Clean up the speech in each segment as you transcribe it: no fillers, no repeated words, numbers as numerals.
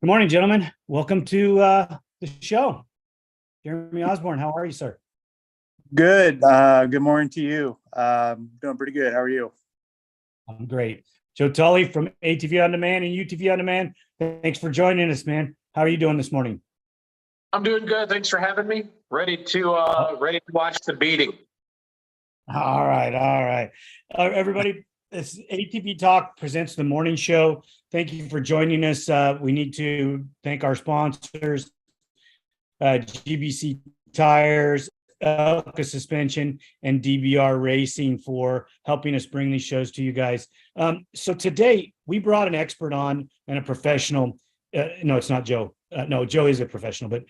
Good morning, gentlemen. Welcome to the show. Jeremy Osborne, how are you, sir? Good. Good morning to you. Doing pretty good. How are you? I'm great. Joe Tolle from ATV On Demand and UTV On Demand. Thanks for joining us, man. How are you doing this morning? I'm doing good. Thanks for having me. Ready to watch the beating. All right. Everybody, this ATV Talk presents the morning show. Thank you for joining us. We need to thank our sponsors, GBC Tires, Elka Suspension, and DBR Racing for helping us bring these shows to you guys. So today we brought an expert on and a professional. No, it's not Joe. No, Joe is a professional, but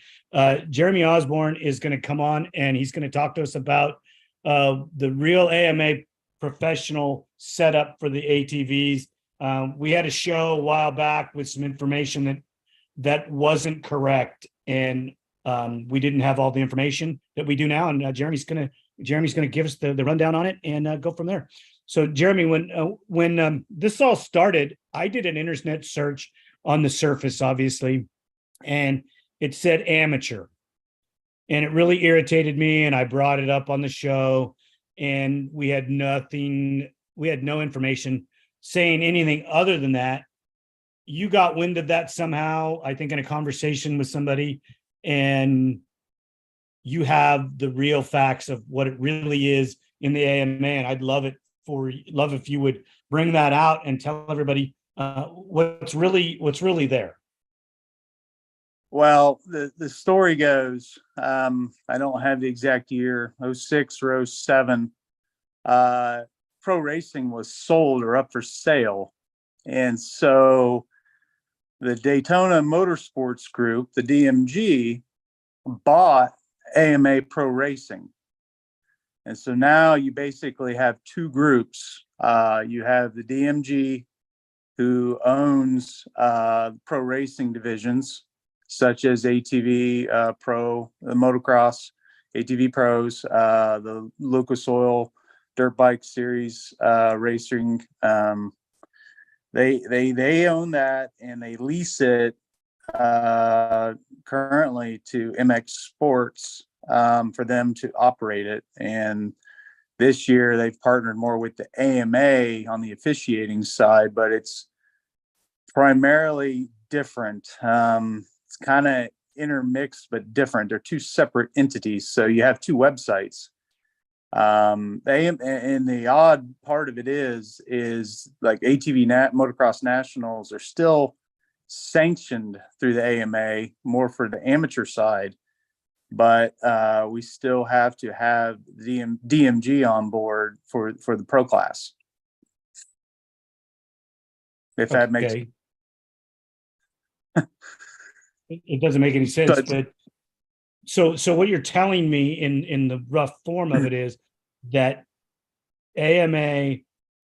Jeremy Osborne is going to come on and he's going to talk to us about the real AMA professional setup for the ATVs. We had a show a while back with some information that wasn't correct, and we didn't have all the information that we do now. And Jeremy's gonna give us the rundown on it and go from there. So, Jeremy, when this all started, I did an internet search on the surface, obviously, and it said amateur, and it really irritated me. And I brought it up on the show, and we had nothing. We had no information saying anything other than that. You got wind of that somehow, I think, in a conversation with somebody, and you have the real facts of what it really is in the AMA. And I'd love if you would bring that out and tell everybody what's really there. Well, the story goes, I don't have the exact year, 06 or 07. Pro racing was sold or up for sale. And so the Daytona Motorsports Group, the DMG, bought AMA Pro Racing. And so now you basically have two groups. You have the DMG, who owns pro racing divisions, such as ATV Pro, the motocross, ATV Pros, the Lucas Oil Dirt Bike Series racing. They own that, and they lease it currently to MX Sports for them to operate it. And this year they've partnered more with the AMA on the officiating side, but it's primarily different. It's kind of intermixed but different. They're two separate entities, so you have two websites. And the odd part of it is like ATV Motocross Nationals are still sanctioned through the AMA, more for the amateur side, but we still have to have the DMG on board for the pro class. If that makes sense. It doesn't make any sense, but so what you're telling me in the rough form of it is that AMA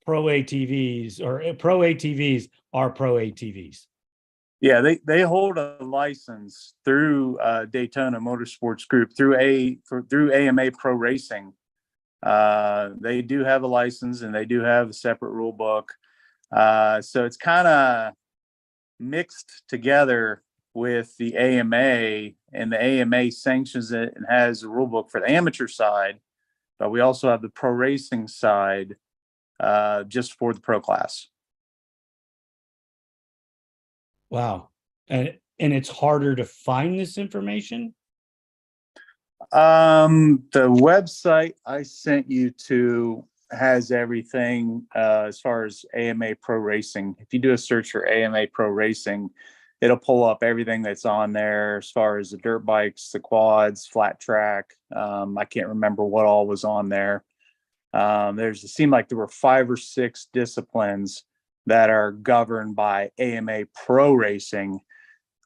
Pro ATVs or Pro ATVs are Pro ATVs. Yeah, they hold a license through Daytona Motorsports Group through AMA Pro Racing. They do have a license, and they do have a separate rule book. So it's kind of mixed together with the AMA, and the AMA sanctions it and has a rule book for the amateur side, but we also have the pro racing side just for the pro class. Wow. And it's harder to find this information? The website I sent you to has everything as far as AMA Pro Racing. If you do a search for AMA Pro Racing, it'll pull up everything that's on there as far as the dirt bikes, the quads, flat track. I can't remember what all was on there. It seemed like there were 5 or 6 disciplines that are governed by AMA Pro Racing,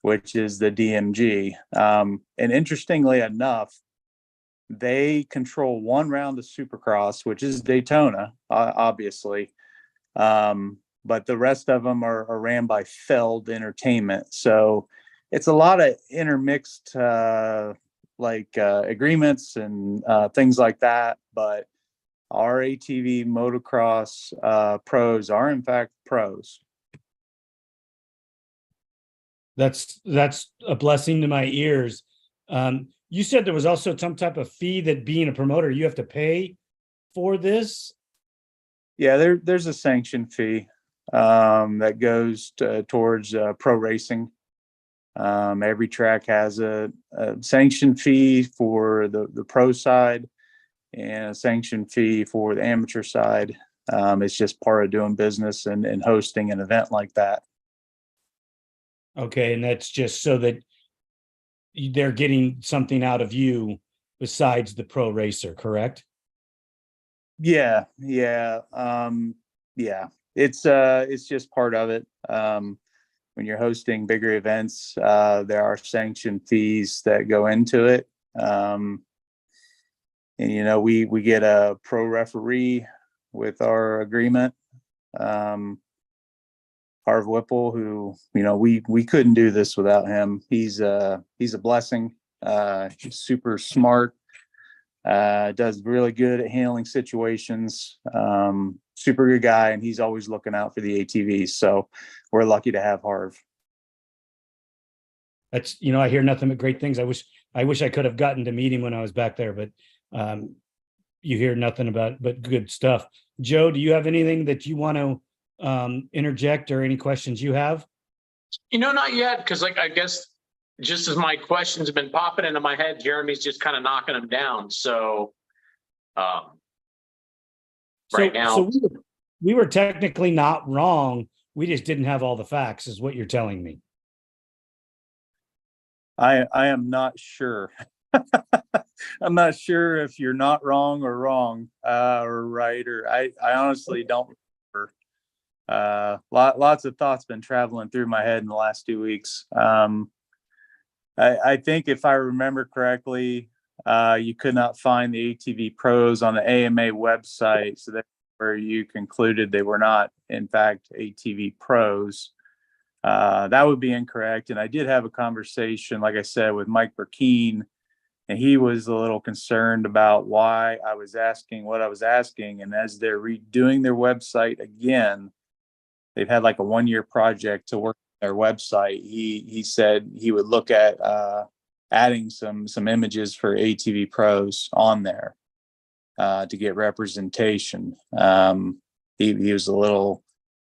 which is the DMG. And interestingly enough, they control one round of Supercross, which is Daytona, obviously. But the rest of them are ran by Feld Entertainment. So it's a lot of intermixed agreements and things like that. But our ATV motocross pros are in fact pros. That's a blessing to my ears. You said there was also some type of fee that being a promoter, you have to pay for this. Yeah, there's a sanction fee that goes towards pro racing. Every track has a sanction fee for the pro side and a sanction fee for the amateur side. It's just part of doing business and hosting an event like that. Okay, and that's just so that they're getting something out of you besides the pro racer, correct? Yeah. It's just part of it. When you're hosting bigger events, there are sanction fees that go into it. And we get a pro referee with our agreement. Harv Whipple, who, we couldn't do this without him. He's a blessing. He's super smart, does really good at handling situations. Super good guy, and he's always looking out for the ATVs. So we're lucky to have Harv. That's, I hear nothing but great things. I wish I could have gotten to meet him when I was back there, but you hear nothing but good stuff. Joe, do you have anything that you want to interject, or any questions you have? Not yet, because I guess just as my questions have been popping into my head, Jeremy's just kind of knocking them down. So right now, so we were technically not wrong. We just didn't have all the facts, is what you're telling me. I am not sure. I'm not sure if you're not wrong or wrong, or right, or I honestly don't remember. Lots of thoughts been traveling through my head in the last 2 weeks. I think if I remember correctly, you could not find the ATV pros on the AMA website, so that's where you concluded they were not, in fact, ATV pros. That would be incorrect. And I did have a conversation, like I said, with Mike Burkeen, and he was a little concerned about why I was asking what I was asking. And as they're redoing their website again, they've had like a 1-year project to work on their website. He said he would look at adding some images for ATV pros on there to get representation. He was a little,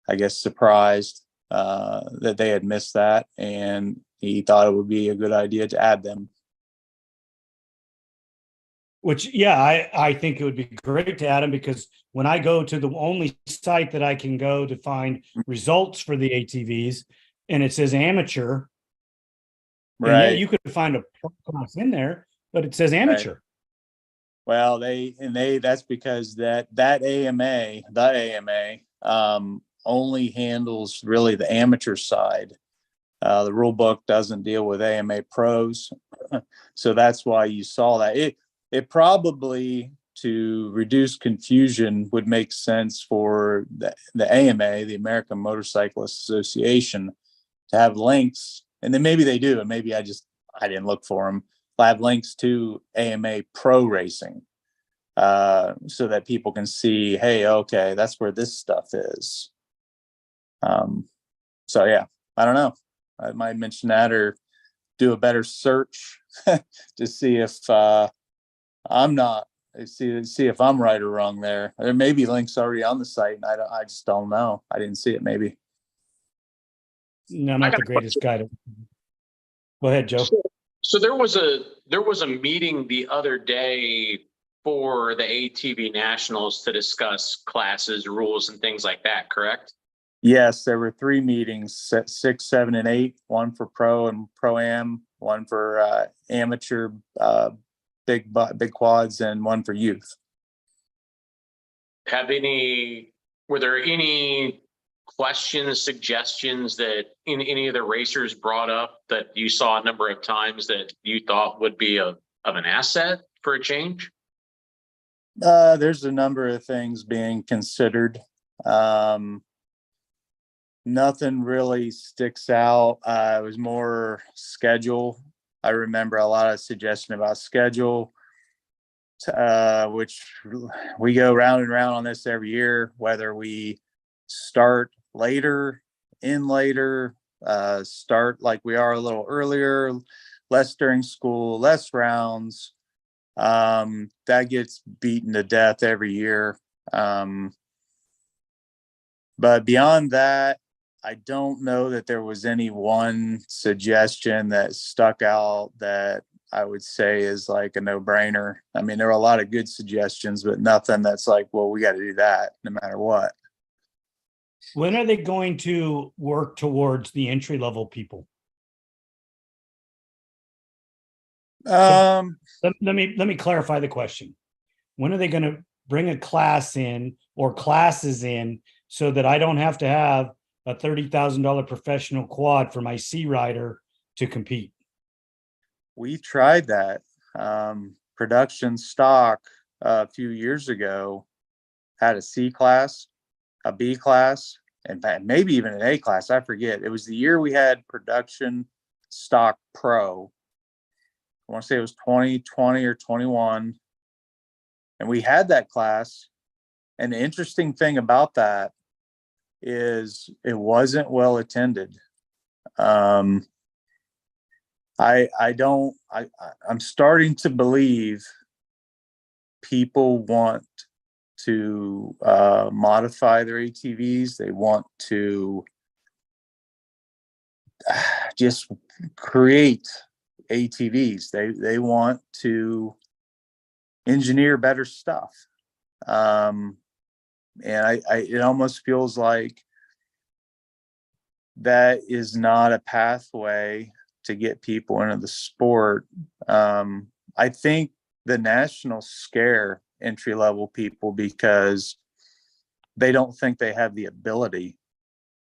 I guess, surprised that they had missed that, and he thought it would be a good idea to add them. Which, yeah, I think it would be great to add them, because when I go to the only site that I can go to find results for the ATVs, and it says amateur, right? Yeah, you could find a pro class in there, but it says amateur. Right. Well, that's because that AMA, only handles really the amateur side. The rule book doesn't deal with AMA pros. So that's why you saw that. It probably, to reduce confusion, would make sense for the AMA, the American Motorcyclists Association, to have links, and then maybe they do, and maybe I didn't look for them. Have links to AMA Pro Racing, so that people can see, hey, okay, that's where this stuff is. So yeah, I don't know. I might mention that, or do a better search to see if I'm not, see if I'm right or wrong there. There may be links already on the site, and I just don't know. I didn't see it, maybe. No, I'm not the greatest guy to. Go ahead, Joe. So there was a meeting the other day for the ATV Nationals to discuss classes, rules, and things like that, correct? Yes, there were 3 meetings, 6, 7, and 8. One for pro and pro-am, one for amateur big quads, and one for youth. Were there any questions, suggestions that any of the racers brought up that you saw a number of times that you thought would be of an asset for a change? There's a number of things being considered. Nothing really sticks out. It was more schedule. I remember a lot of suggestion about schedule, which we go round and round on this every year, whether we start later, end later, start like we are a little earlier, less during school, less rounds. That gets beaten to death every year. But beyond that, I don't know that there was any one suggestion that stuck out that I would say is like a no-brainer. I mean, there were a lot of good suggestions, but nothing that's like, well, we got to do that no matter what. When are they going to work towards the entry level people? Let me clarify the question. When are they going to bring a class in or classes in so that I don't have to have a $30,000 professional quad for my C rider to compete? We tried that. Production stock a few years ago had a C class, a B class, and maybe even an A class. I forget. It was the year we had production stock pro. I want to say it was 2020 or 21. And we had that class. And the interesting thing about that is it wasn't well attended. I'm starting to believe people want to modify their ATVs. They want to just create ATVs. They want to engineer better stuff. And it almost feels like that is not a pathway to get people into the sport. I think the nationals scare entry level people because they don't think they have the ability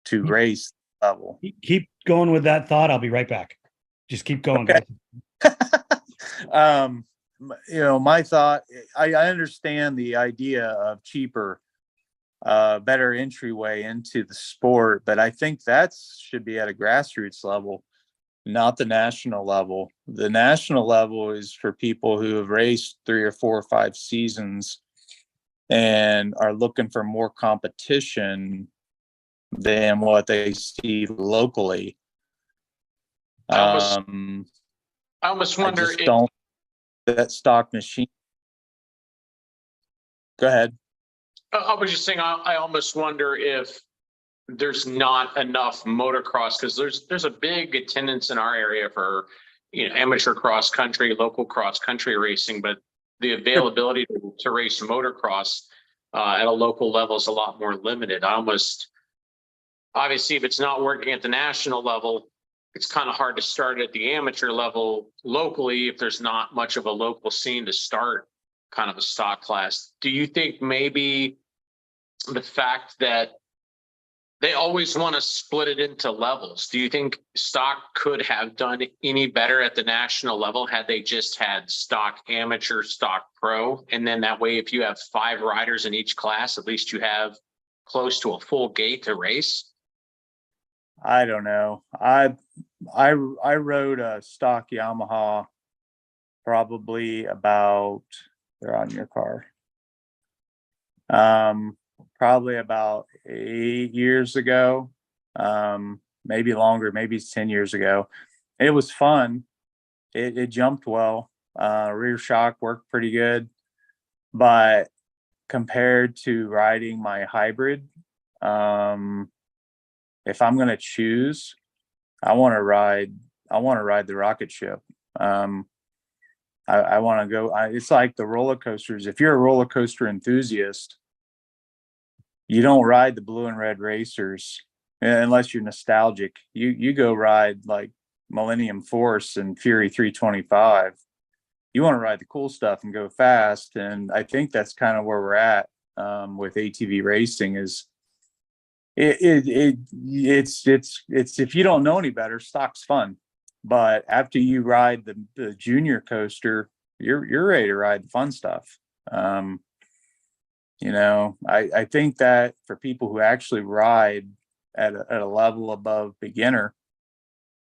to race level. Keep going with that thought. I'll be right back. Just keep going, okay. guys. My thought, I understand the idea of cheaper, better entryway into the sport, but I think that should be at a grassroots level, not the national level. The national level is for people who have raced 3 or 4 or 5 seasons and are looking for more competition than what they see locally. I almost wonder if that stock machine. Go ahead. I was just saying, I almost wonder if there's not enough motocross, because there's a big attendance in our area for, amateur cross country, local cross country racing, but the availability to race motocross at a local level is a lot more limited. Obviously, if it's not working at the national level, it's kind of hard to start at the amateur level locally if there's not much of a local scene to start kind of a stock class. Do you think maybe the fact that they always want to split it into levels, do you think stock could have done any better at the national level had they just had stock amateur, stock pro? And then that way, if you have 5 riders in each class, at least you have close to a full gate to race? I don't know. I rode a stock Yamaha probably about, they're on your car. Probably about 8 years ago, maybe longer, maybe it's 10 years ago. It was fun. It jumped well. Rear shock worked pretty good, but compared to riding my hybrid, if I'm going to choose, I want to ride the rocket ship. I want to go. It's like the roller coasters. If you're a roller coaster enthusiast, you don't ride the blue and red racers unless you're nostalgic. You go ride like Millennium Force and Fury 325. You want to ride the cool stuff and go fast. And I think that's kind of where we're at with ATV racing. Is it's if you don't know any better, stock's fun, but after you ride the junior coaster, you're ready to ride the fun stuff. I think that for people who actually ride at a level above beginner,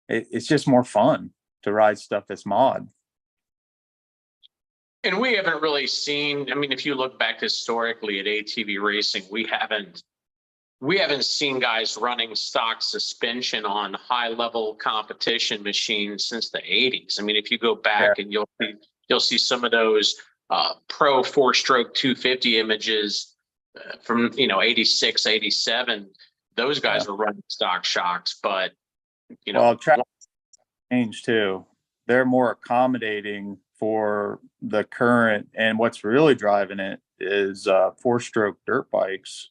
it's just more fun to ride stuff that's mod. And we haven't really seen, if you look back historically at ATV racing, we haven't we haven't seen guys running stock suspension on high level competition machines since the 80s. I mean, if you go back and you'll see some of those pro 4-stroke 250 images from 86, 87. Those guys were running stock shocks, but well, track change too. They're more accommodating for the current, and what's really driving it is 4-stroke dirt bikes.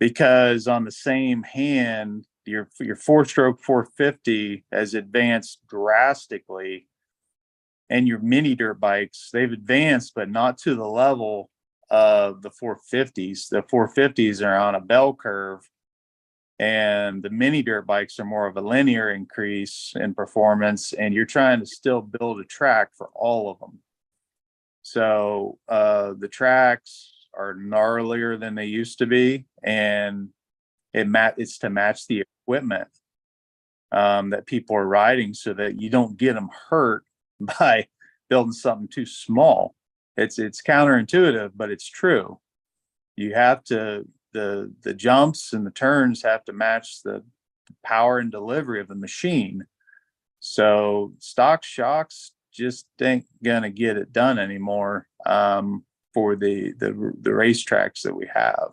Because on the same hand, your 4-stroke 450 has advanced drastically, and your mini dirt bikes, they've advanced, but not to the level of the 450s. The 450s are on a bell curve, and the mini dirt bikes are more of a linear increase in performance, and you're trying to still build a track for all of them. So the tracks are gnarlier than they used to be, and it's to match the equipment that people are riding, so that you don't get them hurt by building something too small. It's counterintuitive, but it's true. You have to, the jumps and the turns have to match the power and delivery of the machine. So stock shocks just ain't gonna get it done anymore for the racetracks that we have.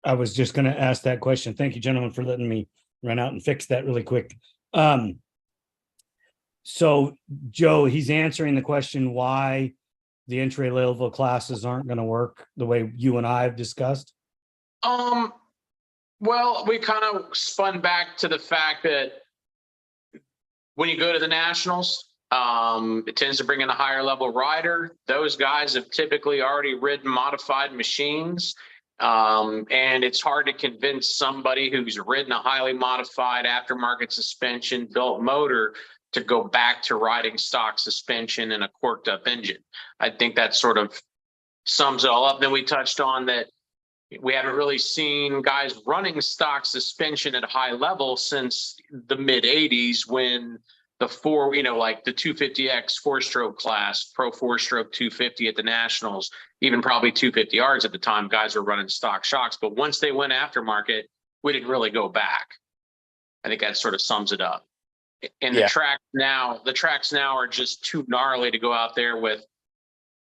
I was just going to ask that question. Thank you, gentlemen, for letting me run out and fix that really quick. So Joe, he's answering the question why the entry level classes aren't going to work the way you and I have discussed. Well, we kind of spun back to the fact that when you go to the nationals, it tends to bring in a higher level rider. Those guys have typically already ridden modified machines. And it's hard to convince somebody who's ridden a highly modified aftermarket suspension built motor to go back to riding stock suspension and a corked up engine. I think that sort of sums it all up. Then we touched on that we haven't really seen guys running stock suspension at a high level since the mid 80s, when the like the 250X 4-stroke class, pro 4-stroke 250 at the nationals, even probably 250Rs at the time, guys were running stock shocks. But once they went aftermarket, we didn't really go back. I think that sort of sums it up. And the tracks now are just too gnarly to go out there with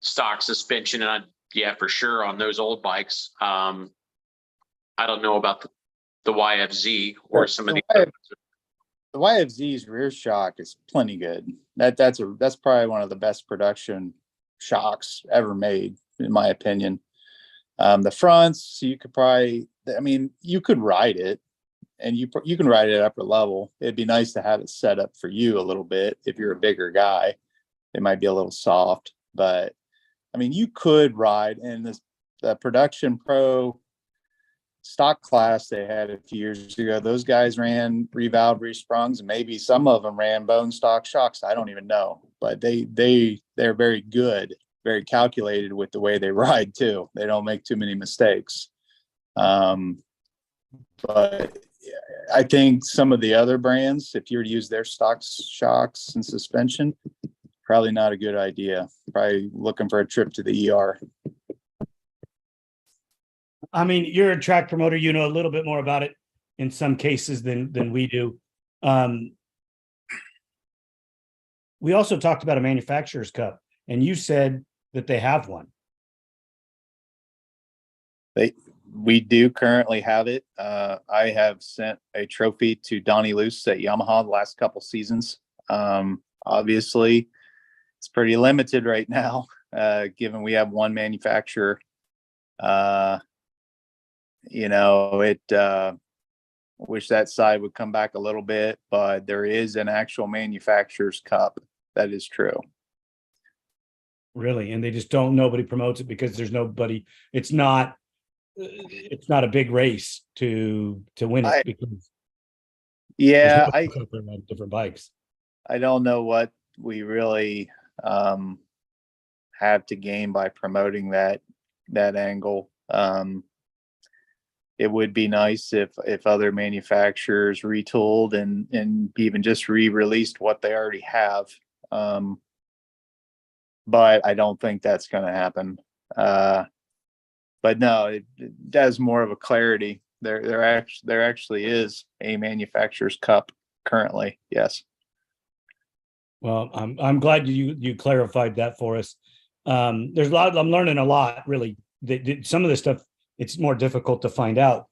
stock suspension. And for sure on those old bikes. I don't know about the YFZ or some of the YFZ's rear shock is plenty good. That's probably one of the best production shocks ever made, in my opinion. The fronts, you could probably, you could ride it, and you can ride it at upper level. It'd be nice to have it set up for you a little bit. If you're a bigger guy, it might be a little soft, but you could ride in the production pro stock class they had a few years ago. Those guys ran revalve resprungs, and maybe some of them ran bone stock shocks. I don't even know, but they're very good, very calculated with the way they ride too. They don't make too many mistakes. But I think some of the other brands, if you were to use their stock shocks and suspension, probably not a good idea. Probably looking for a trip to the ER. You're a track promoter, you know a little bit more about it in some cases than we do. We also talked about a manufacturer's cup, and you said that they have one. We do currently have it. I have sent a trophy to Donnie Luce at Yamaha the last couple seasons. Obviously, it's pretty limited right now, given we have one manufacturer. Wish that side would come back a little bit, but there is an actual manufacturer's cup. That is true. Really? And they just nobody promotes it because there's nobody, it's not a big race to win it because different bikes. I don't know what we really have to gain by promoting that angle. It would be nice if other manufacturers retooled and even just re-released what they already have. But I don't think that's going to happen. but no, it does more of a clarity. There actually is a manufacturer's cup currently. Yes. Well, I'm glad you clarified that for us. There's a lot. I'm learning a lot, really. Some of this stuff, it's more difficult to find out.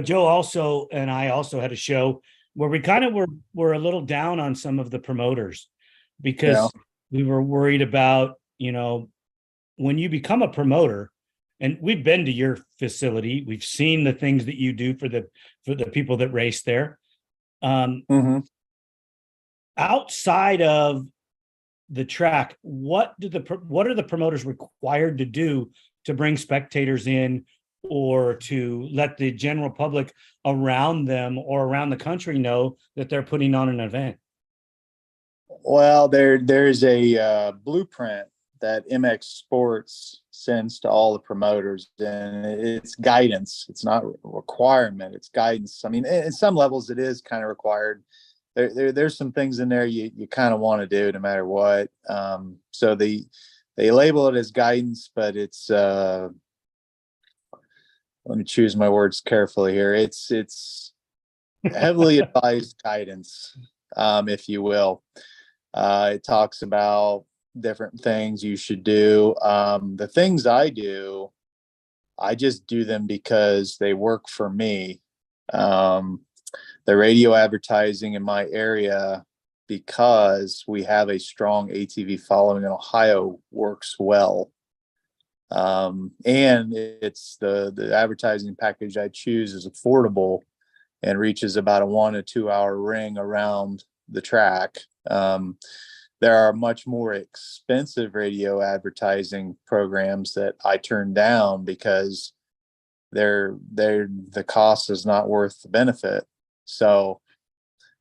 Joe also and I also had a show where we kind of were a little down on some of the promoters because we were worried about, when you become a promoter, and we've been to your facility, we've seen the things that you do for the people that race there. Outside of the track, what are the promoters required to do to bring spectators in, or to let the general public around them or around the country know that they're putting on an event? Well, there's a blueprint that MX Sports sends to all the promoters, and it's guidance. It's not a requirement, it's guidance. I mean, in some levels it is kind of required. There's some things in there you kind of want to do no matter what. So they label it as guidance, but it's let me choose my words carefully here. It's heavily advised guidance, if you will. It talks about different things you should do. The things I do, I just do them because they work for me. The radio advertising in my area, because we have a strong ATV following in Ohio, works well. And it's the advertising package I choose is affordable and reaches about a 1 to 2 hour ring around the track. There are much more expensive radio advertising programs that I turn down because the cost is not worth the benefit. So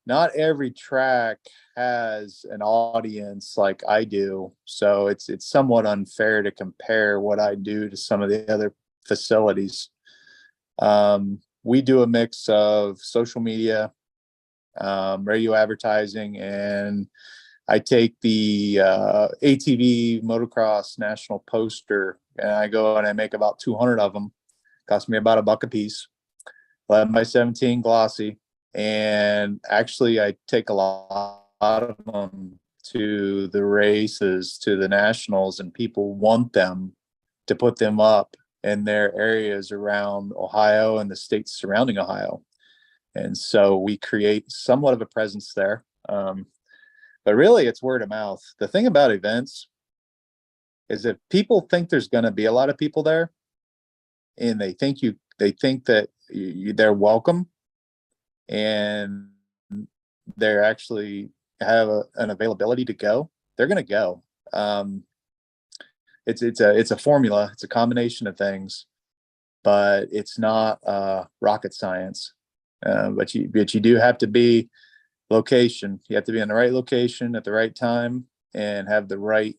not every track has an audience like I do. So it's somewhat unfair to compare what I do to some of the other facilities. We do a mix of social media, radio advertising, and I take the ATV motocross national poster and I go and I make about 200 of them. Cost me about $1 a piece. 11 by 17 glossy. And actually I take a lot of them to the races, to the nationals, and people want them to put them up in their areas around Ohio and the states surrounding Ohio. And so we create somewhat of a presence there. But really it's word of mouth. The thing about events is if people think there's going to be a lot of people there and they think that they're welcome and they're actually have an availability to go, they're going to go. It's a formula. It's a combination of things, but it's not rocket science. But you do have to be location. You have to be in the right location at the right time and have the right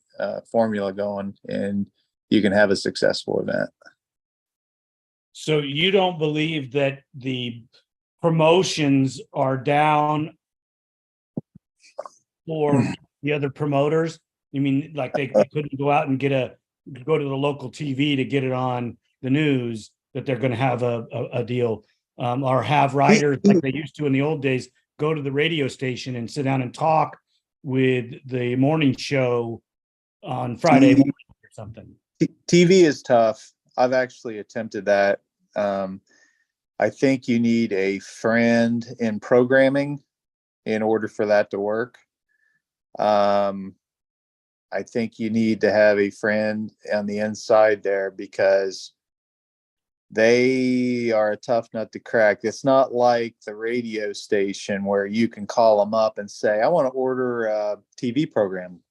formula going, and you can have a successful event. So you don't believe that the promotions are down for the other promoters? You mean like they couldn't go out and go to the local TV to get it on the news that they're going to have a deal, or have riders like they used to in the old days go to the radio station and sit down and talk with the morning show on Friday morning or something? TV is tough. I've actually attempted that. I think you need a friend in programming in order for that to work. I think you need to have a friend on the inside there because they are a tough nut to crack. It's not like the radio station where you can call them up and say, I want to order a TV program.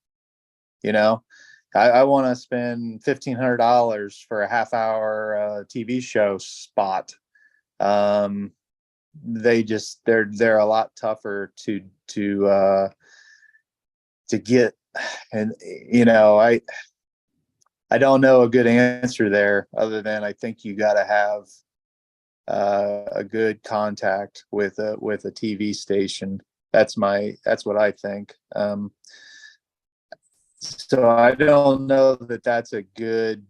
I want to spend $1,500 for a half-hour TV show spot. They're a lot tougher to get, and I don't know a good answer there other than I think you got to have a good contact with a TV station. That's what I think. So I don't know that that's a good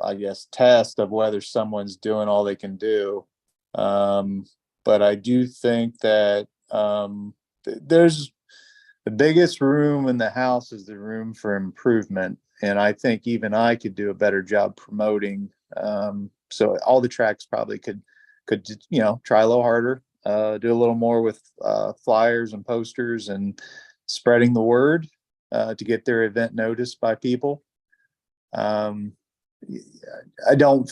I guess, test of whether someone's doing all they can do. But I do think that there's the biggest room in the house is the room for improvement. And I think even I could do a better job promoting. So all the tracks probably could, try a little harder, do a little more with flyers and posters and spreading the word to get their event noticed by people. I don't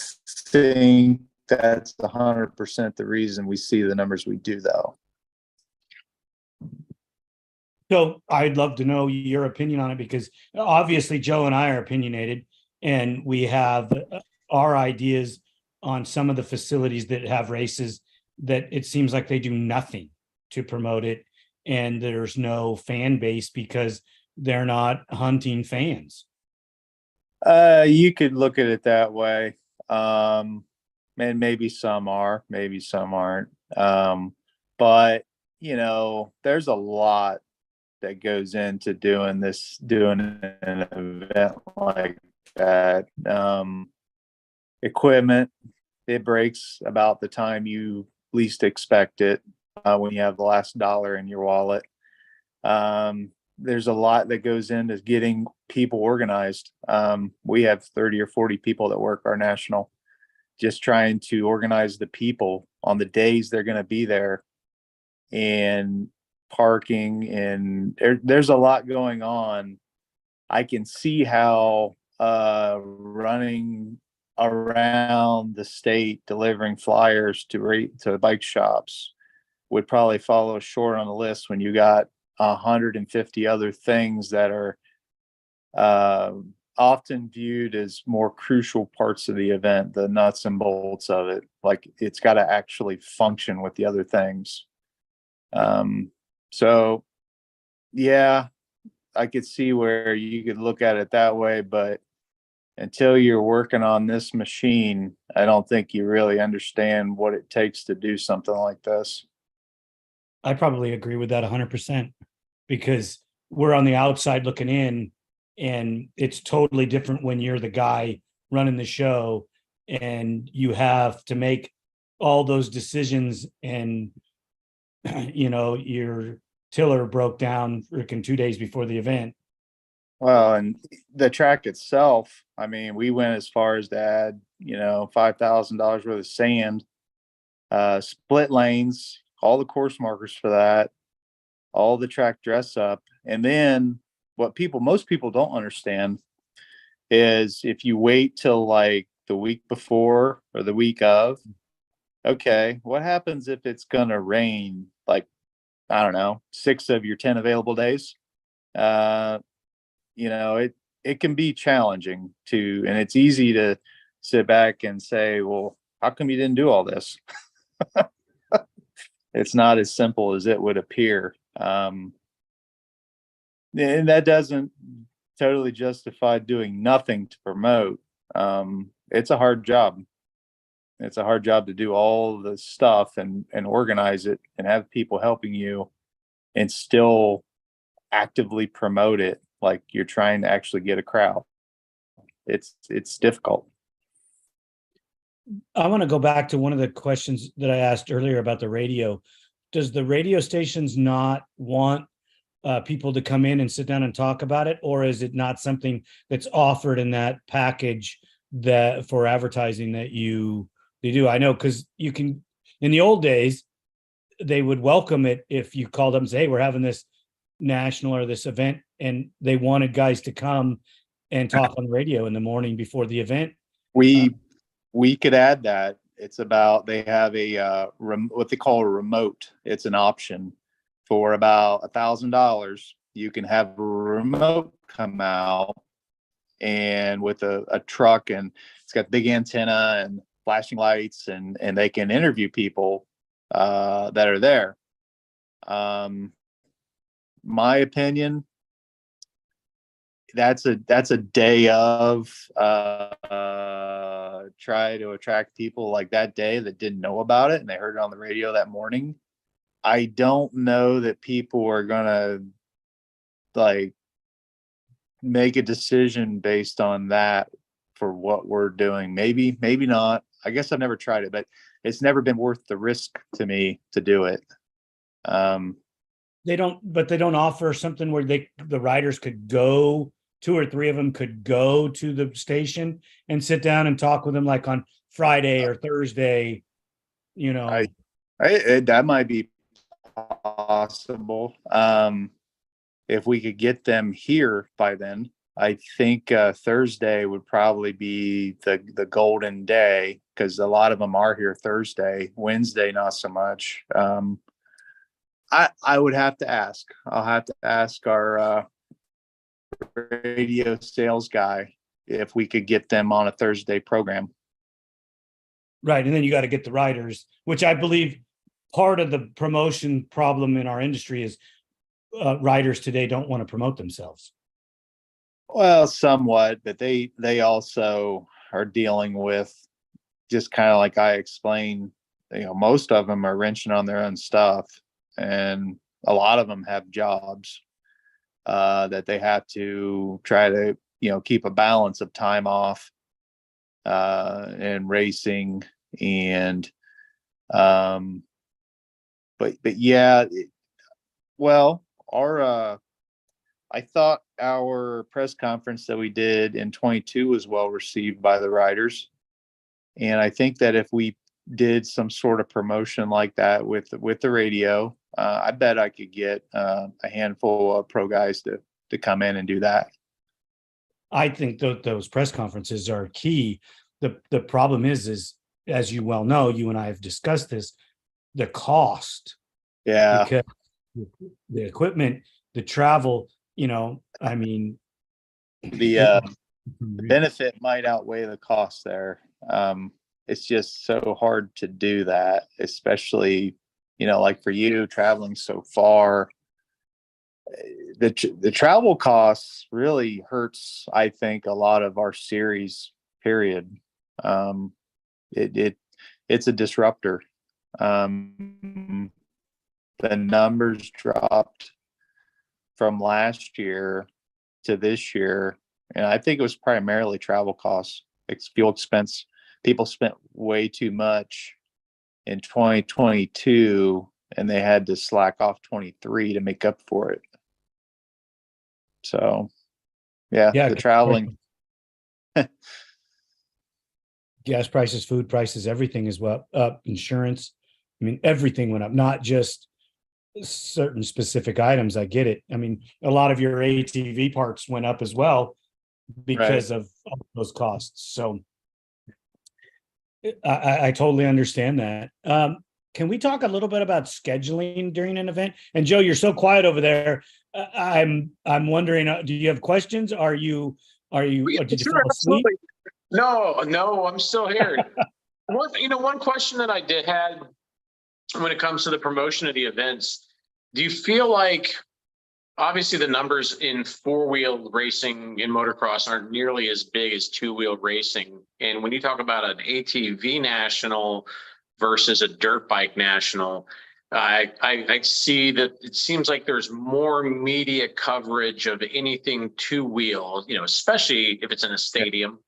think that's 100% the reason we see the numbers we do, though. So I'd love to know your opinion on it, because obviously Joe and I are opinionated, and we have our ideas on some of the facilities that have races that it seems like they do nothing to promote it, and there's no fan base because they're not hunting fans. You could look at it that way. And maybe some are, maybe some aren't. But there's a lot that goes into doing an event like that. Equipment, it breaks about the time you least expect it, when you have the last dollar in your wallet. There's a lot that goes into getting people organized. We have 30 or 40 people that work our national, just trying to organize the people on the days they're going to be there, and parking, and there's a lot going on. I can see how running around the state delivering flyers to bike shops would probably follow short on the list when you got 150 other things that are often viewed as more crucial parts of the event, the nuts and bolts of it. Like, it's got to actually function with the other things. So yeah, I could see where you could look at it that way, but until you're working on this machine, I don't think you really understand what it takes to do something like this. I probably agree with that 100%, because we're on the outside looking in, and it's totally different when you're the guy running the show and you have to make all those decisions, and your tiller broke down freaking 2 days before the event. Well, and the track itself, I mean, we went as far as to add, $5,000 worth of sand, split lanes, all the course markers for that, all the track dress up. And then what most people don't understand is, if you wait till like the week before or the week of, okay, what happens if it's going to rain, like, I don't know, 6 of your 10 available days? It can be challenging and it's easy to sit back and say, well, how come you didn't do all this? It's not as simple as it would appear. And that doesn't totally justify doing nothing to promote. It's a hard job. It's a hard job to do all the stuff and organize it and have people helping you and still actively promote it like you're trying to actually get a crowd. It's difficult. I want to go back to one of the questions that I asked earlier about the radio. Does the radio stations not want people to come in and sit down and talk about it, or is it not something that's offered in that package that for advertising that they do? I know, because you can, in the old days, they would welcome it if you called up and say, hey, we're having this national or this event, and they wanted guys to come and talk on the radio in the morning before the event. We could add that. It's about, they have what they call a remote. It's an option for about $1,000. You can have a remote come out, and with a truck, and it's got big antenna and flashing lights, and they can interview people that are there. My opinion, that's a day of try to attract people like that day that didn't know about it and they heard it on the radio that morning. I don't know that people are gonna like make a decision based on that for what we're doing. Maybe not. I guess I've never tried it, but it's never been worth the risk to me to do it. They don't offer something where the riders could go, 2 or 3 of them could go to the station and sit down and talk with them, like on Friday or Thursday, That might be possible. If we could get them here by then, I think Thursday would probably be the golden day, because a lot of them are here Thursday. Wednesday, not so much. I would have to ask. I'll have to ask our radio sales guy if we could get them on a Thursday program. Right. And then you got to get the riders, which I believe part of the promotion problem in our industry is riders today don't want to promote themselves. Well, somewhat, but they also are dealing with, just kind of like I explained, most of them are wrenching on their own stuff, and a lot of them have jobs that they have to try to, keep a balance of time off and racing. And but yeah, I thought our press conference that we did in 22 was well received by the riders. And I think that if we did some sort of promotion like that with the radio, I bet I could get a handful of pro guys to come in and do that. I think those press conferences are key. The problem is, as you well know, you and I have discussed this, the cost. Yeah. Because the equipment, the travel, I mean, the benefit might outweigh the cost there. It's just so hard to do that, especially, like for you traveling so far. The travel costs really hurts, I think, a lot of our series, period. It's a disruptor. The numbers dropped from last year to this year, and I think it was primarily travel costs, fuel expense. People spent way too much in 2022, and they had to slack off 23 to make up for it. So, yeah, the traveling. Gas prices, food prices, everything is up. Insurance. I mean, everything went up, not just certain specific items. I get it. I mean, a lot of your ATV parts went up as well because of those costs. So I totally understand that. Can we talk a little bit about scheduling during an event? And Joe, you're so quiet over there. I'm wondering, do you have questions? Did you fall asleep? No, I'm still here. One question that I had when it comes to the promotion of the events, do you feel like, obviously the numbers in 4-wheel racing in motocross aren't nearly as big as 2-wheel racing. And when you talk about an ATV national versus a dirt bike national, I see that it seems like there's more media coverage of anything 2-wheel, especially if it's in a stadium.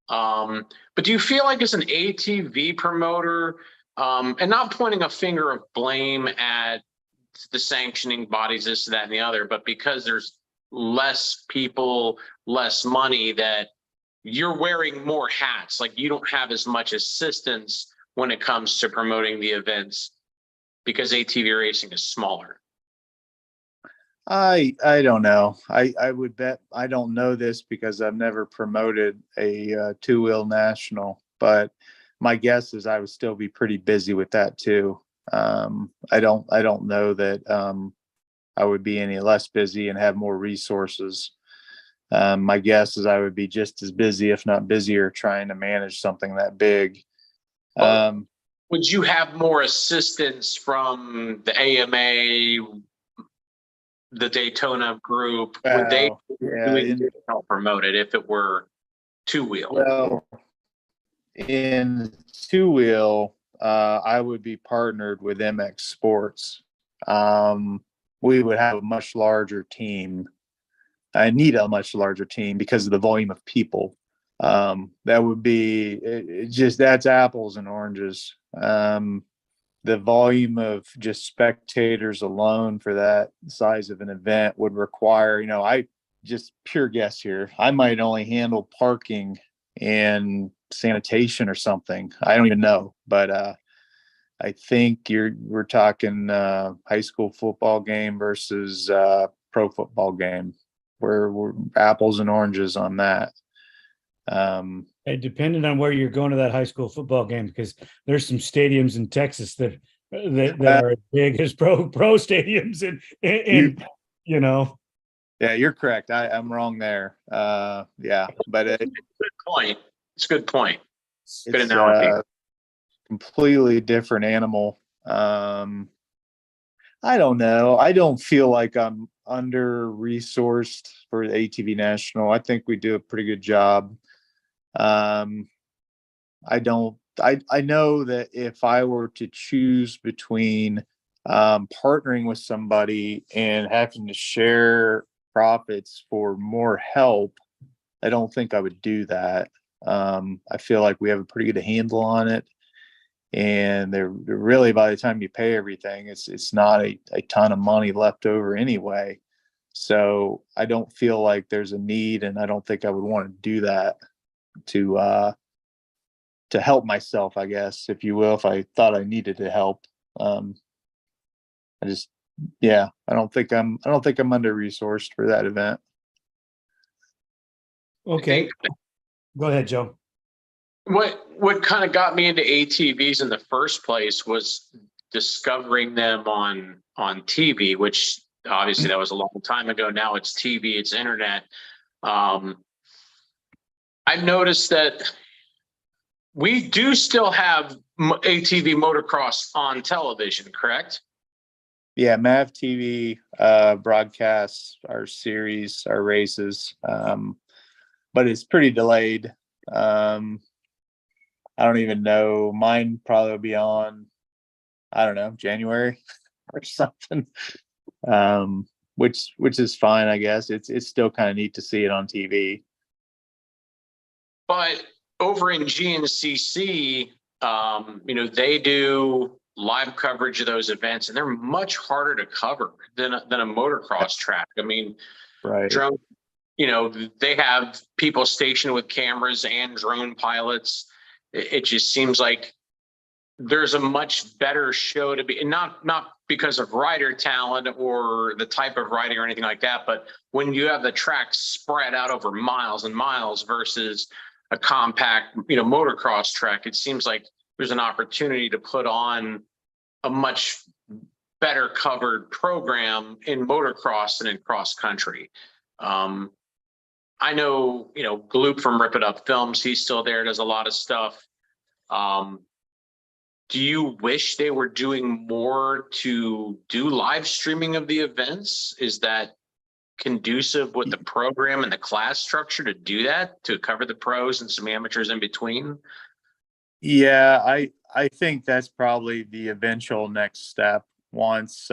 But do you feel like as an ATV promoter, and not pointing a finger of blame at the sanctioning bodies, this, that, and the other, but because there's less people, less money, that you're wearing more hats, like you don't have as much assistance when it comes to promoting the events because ATV racing is smaller? I don't know. I would bet I don't know this because I've never promoted a 2-wheel national, but my guess is I would still be pretty busy with that too. I don't know that I would be any less busy and have more resources. My guess is I would be just as busy, if not busier, trying to manage something that big. Would you have more assistance from the AMA, the Daytona group? Would they help promote it if it were 2-wheel? Well, in 2-wheel, I would be partnered with MX Sports. We would have a much larger team. I need a much larger team because of the volume of people. That would be just, that's apples and oranges. The volume of just spectators alone for that size of an event would require, I just pure guess here, I might only handle parking and sanitation or something. I don't even know, but I think we're talking high school football game versus pro football game. We're apples and oranges on that. Depending on where you're going to that high school football game, because there's some stadiums in Texas that are as big as pro stadiums, and Yeah, you're correct. I'm wrong there. Yeah, but good point. It's a good point. Good it's analogy. Completely different animal. I don't know. I don't feel like I'm under resourced for the ATV National. I think we do a pretty good job. I know that if I were to choose between partnering with somebody and having to share profits for more help, I don't think I would do that. I feel like we have a pretty good handle on it, and they're really, by the time you pay everything, it's not a ton of money left over anyway. So I don't feel like there's a need, and I don't think I would want to do that to help myself, I guess, if you will, if I thought I needed to help. I don't think I'm under resourced for that event. Okay, go ahead, Joe. What kind of got me into ATVs in the first place was discovering them on TV, which obviously that was a long time ago. Now it's TV, it's internet. I've noticed that we do still have ATV motocross on television, correct? Yeah, MAV TV broadcasts our series, our races, but it's pretty delayed. I don't even know. Mine probably will be on, I don't know, January or something. Which is fine, I guess. It's still kind of neat to see it on TV. But over in GNCC, they do live coverage of those events, and they're much harder to cover than a motocross track. I mean, right. Drone, they have people stationed with cameras and drone pilots. It just seems like there's a much better show to be, and not because of rider talent or the type of riding or anything like that, but when you have the track spread out over miles and miles versus a compact, motocross track, it seems like there's an opportunity to put on a much better covered program in motocross and in cross country. I know, Gloop from Rip It Up Films, he's still there, does a lot of stuff. Do you wish they were doing more to do live streaming of the events? Is that conducive with the program and the class structure to do that, to cover the pros and some amateurs in between? Yeah, I think that's probably the eventual next step once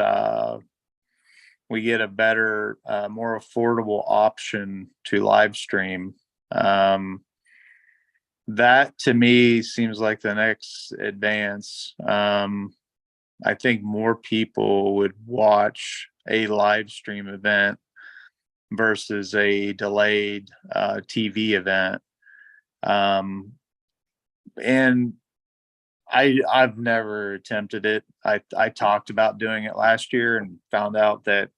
we get a better, more affordable option to live stream. That to me seems like the next advance. I think more people would watch a live stream event versus a delayed TV event. And I've never attempted it. I talked about doing it last year and found out that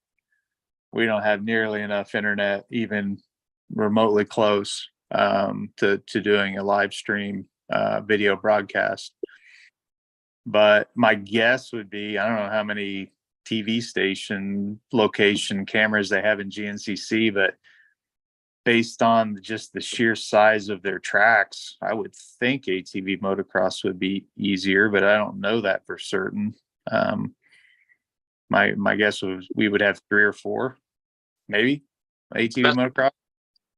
we don't have nearly enough internet, even remotely close, to doing a live stream video broadcast. But my guess would be, I don't know how many TV station location cameras they have in GNCC, but based on just the sheer size of their tracks, I would think ATV motocross would be easier, but I don't know that for certain. My guess was we would have 3 or 4, maybe, ATV motocross.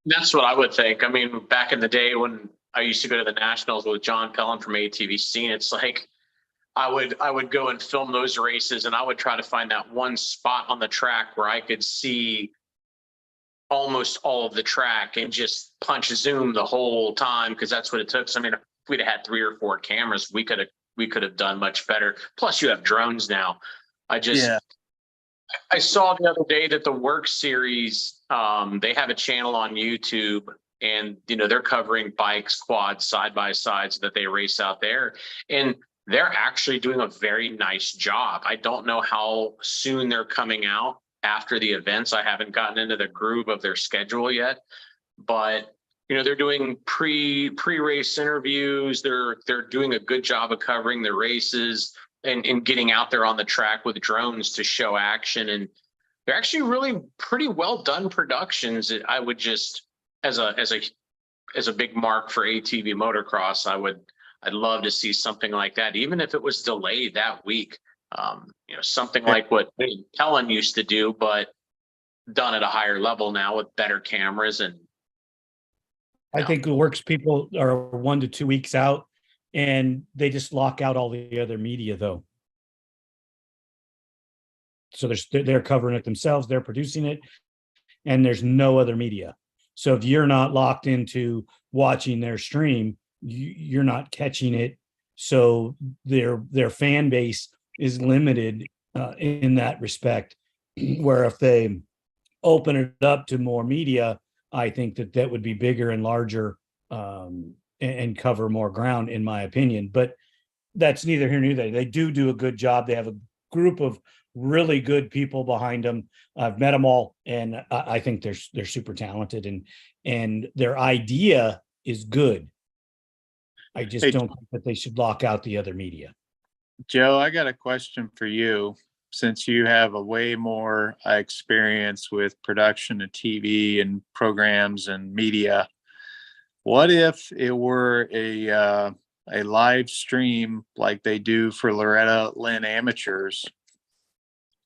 That's what I would think. I mean, back in the day when I used to go to the nationals with John Pellin from ATV Scene, it's like I would go and film those races, and I would try to find that one spot on the track where I could see almost all of the track and just punch zoom the whole time, because that's what it took. So, I mean, if we'd have had 3 or 4 cameras, we could have done much better. Plus, you have drones now. I saw the other day that the Work Series, they have a channel on YouTube, and they're covering bikes, quads, side by sides that they race out there, and they're actually doing a very nice job. I don't know how soon they're coming out after the events. I haven't gotten into the groove of their schedule yet, but they're doing pre-race interviews. They're doing a good job of covering the races and getting out there on the track with drones to show action. And they're actually really pretty well done productions. I would just, as a big mark for ATV motocross, I'd love to see something like that, even if it was delayed that week. Something like what Kellen used to do, but done at a higher level now with better cameras. And I think the Works people are 1 to 2 weeks out, and they just lock out all the other media, though. So they're covering it themselves, they're producing it, and there's no other media. So if you're not locked into watching their stream, you're not catching it. So their fan base is limited in that respect. Where if they open it up to more media, I think that would be bigger and larger and cover more ground, in my opinion. But that's neither here nor there. They do a good job. They have a group of really good people behind them. I've met them all, and I think they're super talented, and their idea is good. I just don't think that they should lock out the other media. Joe, I got a question for you. Since you have a way more experience with production of TV and programs and media, what if it were a live stream like they do for Loretta Lynn amateurs,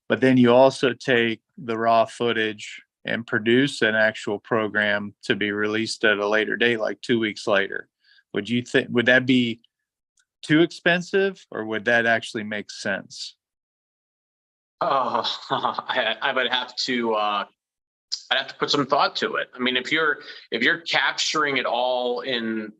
but then you also take the raw footage and produce an actual program to be released at a later date, like 2 weeks later? Would that be too expensive, or would that actually make sense? I would have to I'd have to put some thought to it. I mean, if you're capturing it all in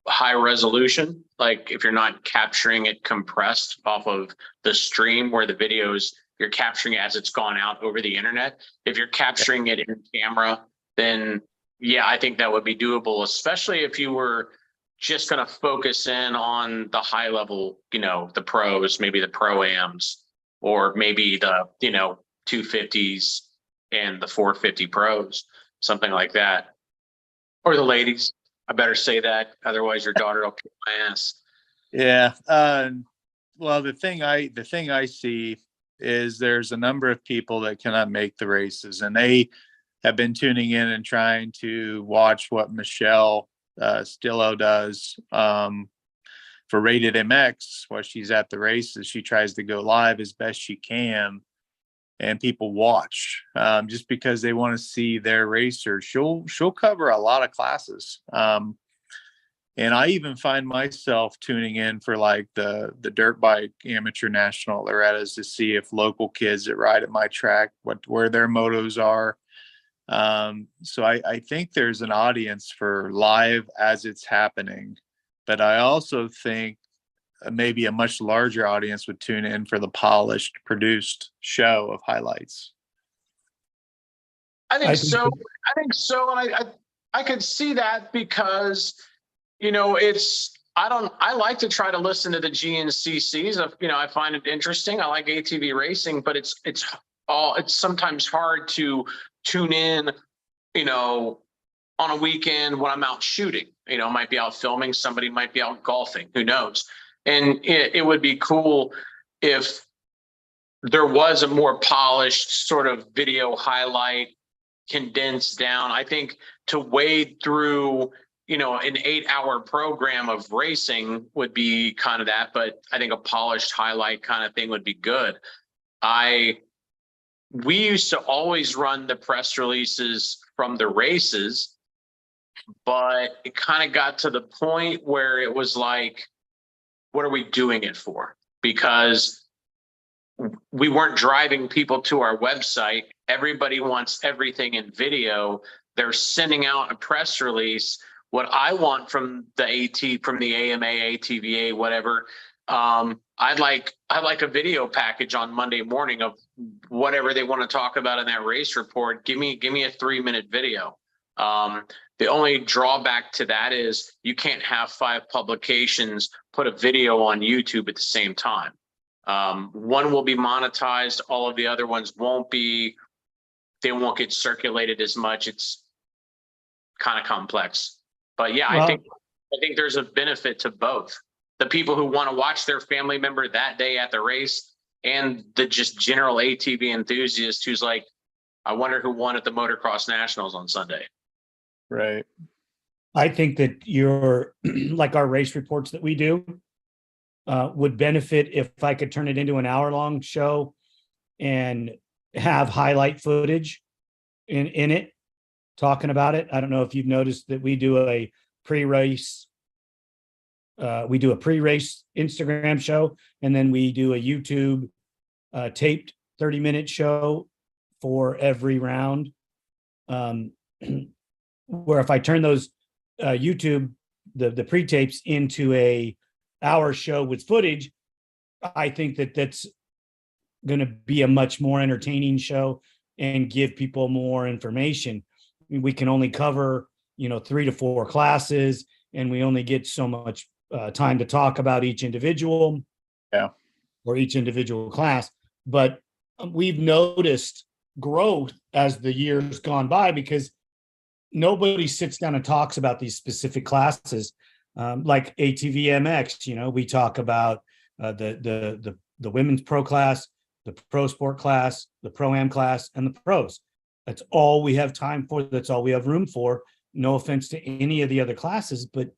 high resolution, like if you're not capturing it compressed off of the stream where the videos, you're capturing it as it's gone out over the internet. If you're capturing it in camera, then yeah, I think that would be doable, especially if you were just going to focus in on the high level, the pros, maybe the pro-ams, or maybe the 250s and the 450 pros, something like that. Or the ladies. I better say that, otherwise your daughter will kick my ass. Yeah. Well, the thing I see is there's a number of people that cannot make the races, and they have been tuning in and trying to watch what Michelle Stillo does for Rated MX. While she's at the races, she tries to go live as best she can, and people watch just because they want to see their racer. She'll cover a lot of classes, and I even find myself tuning in for like the dirt bike amateur national Loretta's to see if local kids that ride at my track, where their motos are. So I think there's an audience for live as it's happening, but I also think maybe a much larger audience would tune in for the polished, produced show of highlights. I think so. And I could see that because, I like to try to listen to the GNCCs. I find it interesting. I like ATV racing, but it's sometimes hard to tune in, on a weekend when I'm out shooting. I might be out filming, somebody might be out golfing, who knows? And it would be cool if there was a more polished sort of video highlight, condensed down. I think to wade through, an 8-hour program of racing would be kind of that, but I think a polished highlight kind of thing would be good. We used to always run the press releases from the races, but it kind of got to the point where it was like, what are we doing it for? Because we weren't driving people to our website. Everybody wants everything in video. They're sending out a press release. What I want from from the AMA, ATVA, whatever, I'd like a video package on Monday morning of whatever they want to talk about in that race report. Give me a 3-minute video. The only drawback to that is you can't have 5 publications put a video on YouTube at the same time. One will be monetized. All of the other ones won't be. They won't get circulated as much. It's kind of complex. But yeah, Well, I think there's a benefit to both. The people who want to watch their family member that day at the race, and the just general ATV enthusiast who's like, I wonder who won at the Motocross Nationals on Sunday. Right. I think that your like our race reports that we do would benefit if I could turn it into an hour-long show and have highlight footage in it talking about it. I don't know if you've noticed that we do a pre-race Instagram show, and then we do a YouTube taped 30-minute show for every round. Where if I turn those YouTube, the pre-tapes into a hour show with footage, I think that that's going to be a much more entertaining show and give people more information. We can only cover, 3 to 4 classes, and we only get so much time to talk about each individual, or each individual class. But we've noticed growth as the years gone by, because nobody sits down and talks about these specific classes, like ATV MX. We talk about the women's pro class, the pro sport class, the pro am class, and the pros. That's all we have time for. That's all we have room for. No offense to any of the other classes, but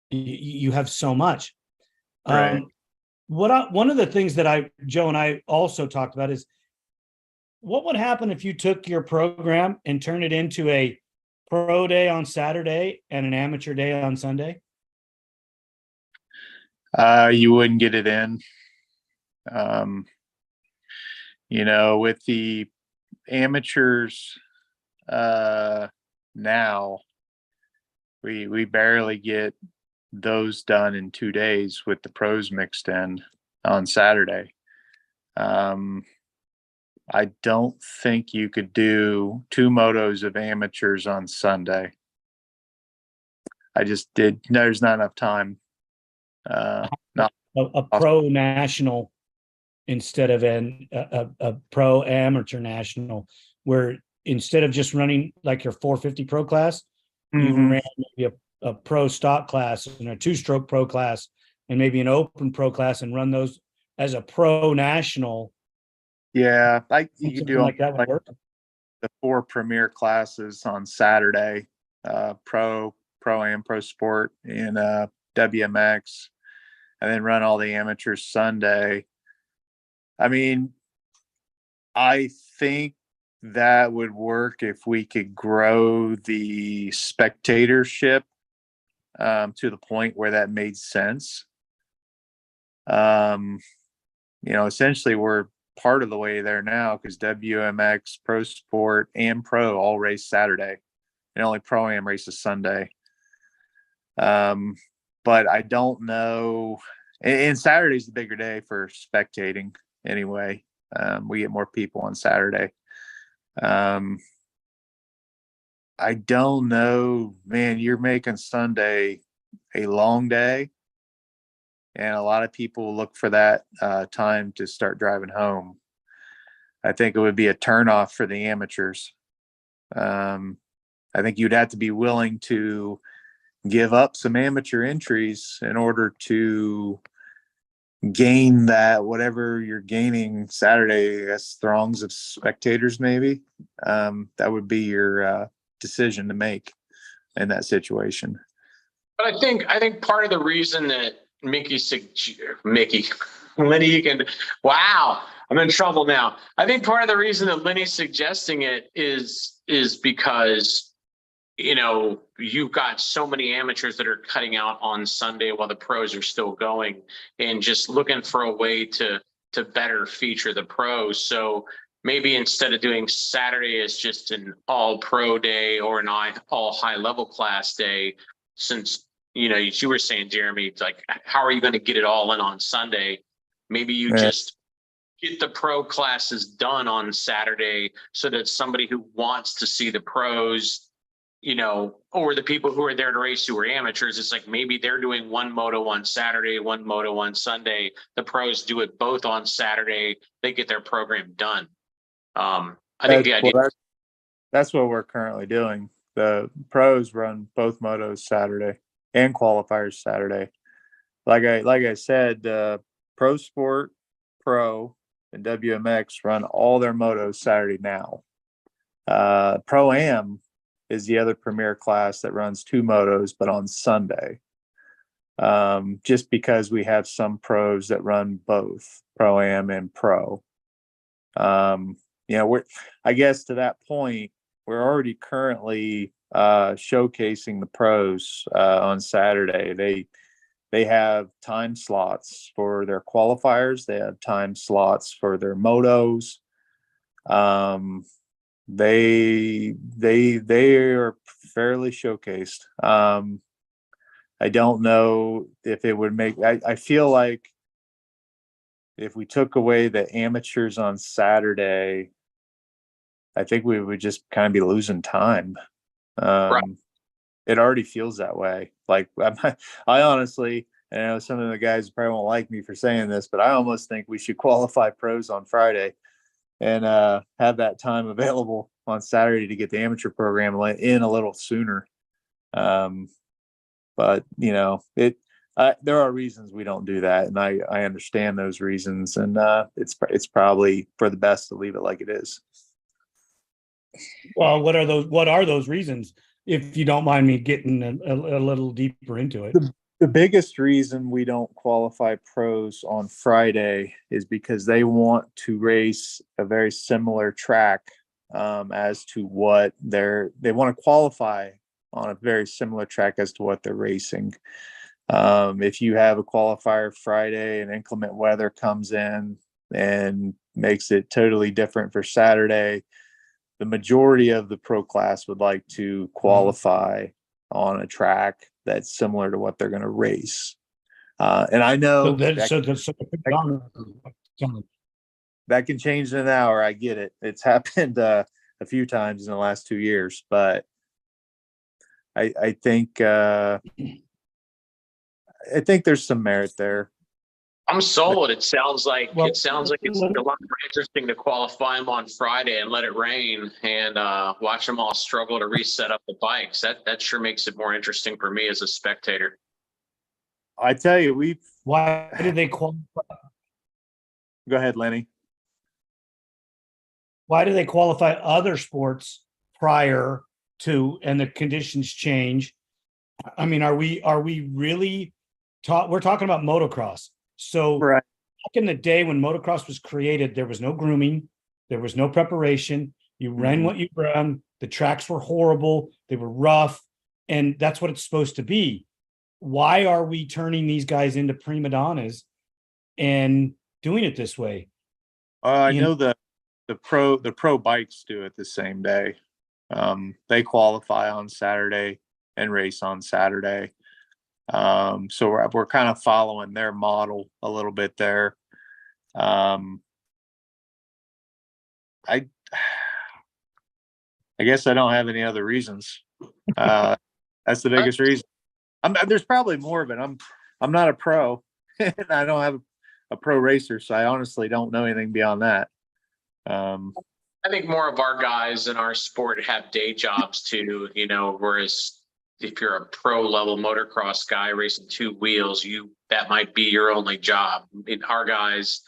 you have so much. Right. One of the things that Joe and I also talked about is, what would happen if you took your program and turned it into a pro day on Saturday and an amateur day on Sunday? You wouldn't get it in. With the amateurs now, we barely get those done in 2 days with the pros mixed in on Saturday. I don't think you could do 2 motos of amateurs on Sunday. There's not enough time. A pro national instead of a pro amateur national, where instead of just running like your 450 pro class, you ran maybe a pro stock class and a 2-stroke pro class and maybe an open pro class, and run those as a pro national. Yeah, you could do like that would work. The 4 premier classes on Saturday, pro am, pro sport, and WMX, and then run all the amateurs Sunday. I mean, I think that would work if we could grow the spectatorship to the point where that made sense. Essentially we're part of the way there now, because WMX, Pro Sport, and Pro all race Saturday, and only Pro Am races Sunday. But I don't know. And Saturday's the bigger day for spectating anyway. We get more people on Saturday. I don't know, man. You're making Sunday a long day, and a lot of people look for that time to start driving home. I think it would be a turnoff for the amateurs. I think you'd have to be willing to give up some amateur entries in order to gain that, whatever you're gaining Saturday, I guess, throngs of spectators, maybe. That would be your decision to make in that situation. But I think part of the reason that Lenny, you can, wow, I'm in trouble now. I think part of the reason that Lenny's suggesting it is because, you've got so many amateurs that are cutting out on Sunday while the pros are still going, and just looking for a way to to better feature the pros. So maybe instead of doing Saturday as just an all pro day or an all high level class day, since, you know, you were saying, Jeremy, like, how are you going to get it all in on Sunday? Maybe you just get the pro classes done on Saturday so that somebody who wants to see the pros, you know, or the people who are there to race who are amateurs, it's like maybe they're doing one moto on Saturday, one moto on Sunday. The pros do it both on Saturday. They get their program done. I think the idea. Well, that's what we're currently doing. The pros run both motos Saturday and qualifiers Saturday. Like I said, Pro Sport, Pro, and WMX run all their motos Saturday now. Pro Am is the other premier class that runs two motos, but on Sunday. Just because we have some pros that run both Pro Am and Pro. You know, I guess to that point, we're already currently showcasing the pros on Saturday. They have time slots for their qualifiers. They have time slots for their motos. They are fairly showcased. I don't know if it would make. I feel like if we took away the amateurs on Saturday, I think we would just kind of be losing time. Right. It already feels that way. Like I honestly, and I know some of the guys probably won't like me for saying this, but I almost think we should qualify pros on Friday and have that time available on Saturday to get the amateur program in a little sooner. But you know, there are reasons we don't do that, and I understand those reasons, and it's probably for the best to leave it like it is. Well, what are those reasons? If you don't mind me getting a little deeper into it. The biggest reason we don't qualify pros on Friday is because they want to race a very similar track as to what they want to qualify on a very similar track as to what they're racing. If you have a qualifier Friday and inclement weather comes in and makes it totally different for Saturday, the majority of the pro class would like to qualify on a track that's similar to what they're going to race. And I know that can change in an hour. I get it. It's happened a few times in the last 2 years, but I think there's some merit there. I'm sold. It sounds like it's a lot more interesting to qualify them on Friday and let it rain and watch them all struggle to reset up the bikes. That sure makes it more interesting for me as a spectator. I tell you, why did they qualify? Go ahead, Lenny. Why do they qualify other sports prior to, and the conditions change? I mean, are we really we're talking about motocross. So right. Back in the day when motocross was created, there was no grooming, there was no preparation. You ran what you ran. The tracks were horrible. They were rough. And that's what it's supposed to be. Why are we turning these guys into prima donnas and doing it this way? I know the pro bikes do it the same day. They qualify on Saturday and race on Saturday. So we're kind of following their model a little bit there. I guess I don't have any other reasons. That's the biggest reason. There's probably more, but I'm not a pro and I don't have a pro racer. So I honestly don't know anything beyond that. I think more of our guys in our sport have day jobs too, you know, whereas if you're a pro level motocross guy racing two wheels, that might be your only job. I mean, our guys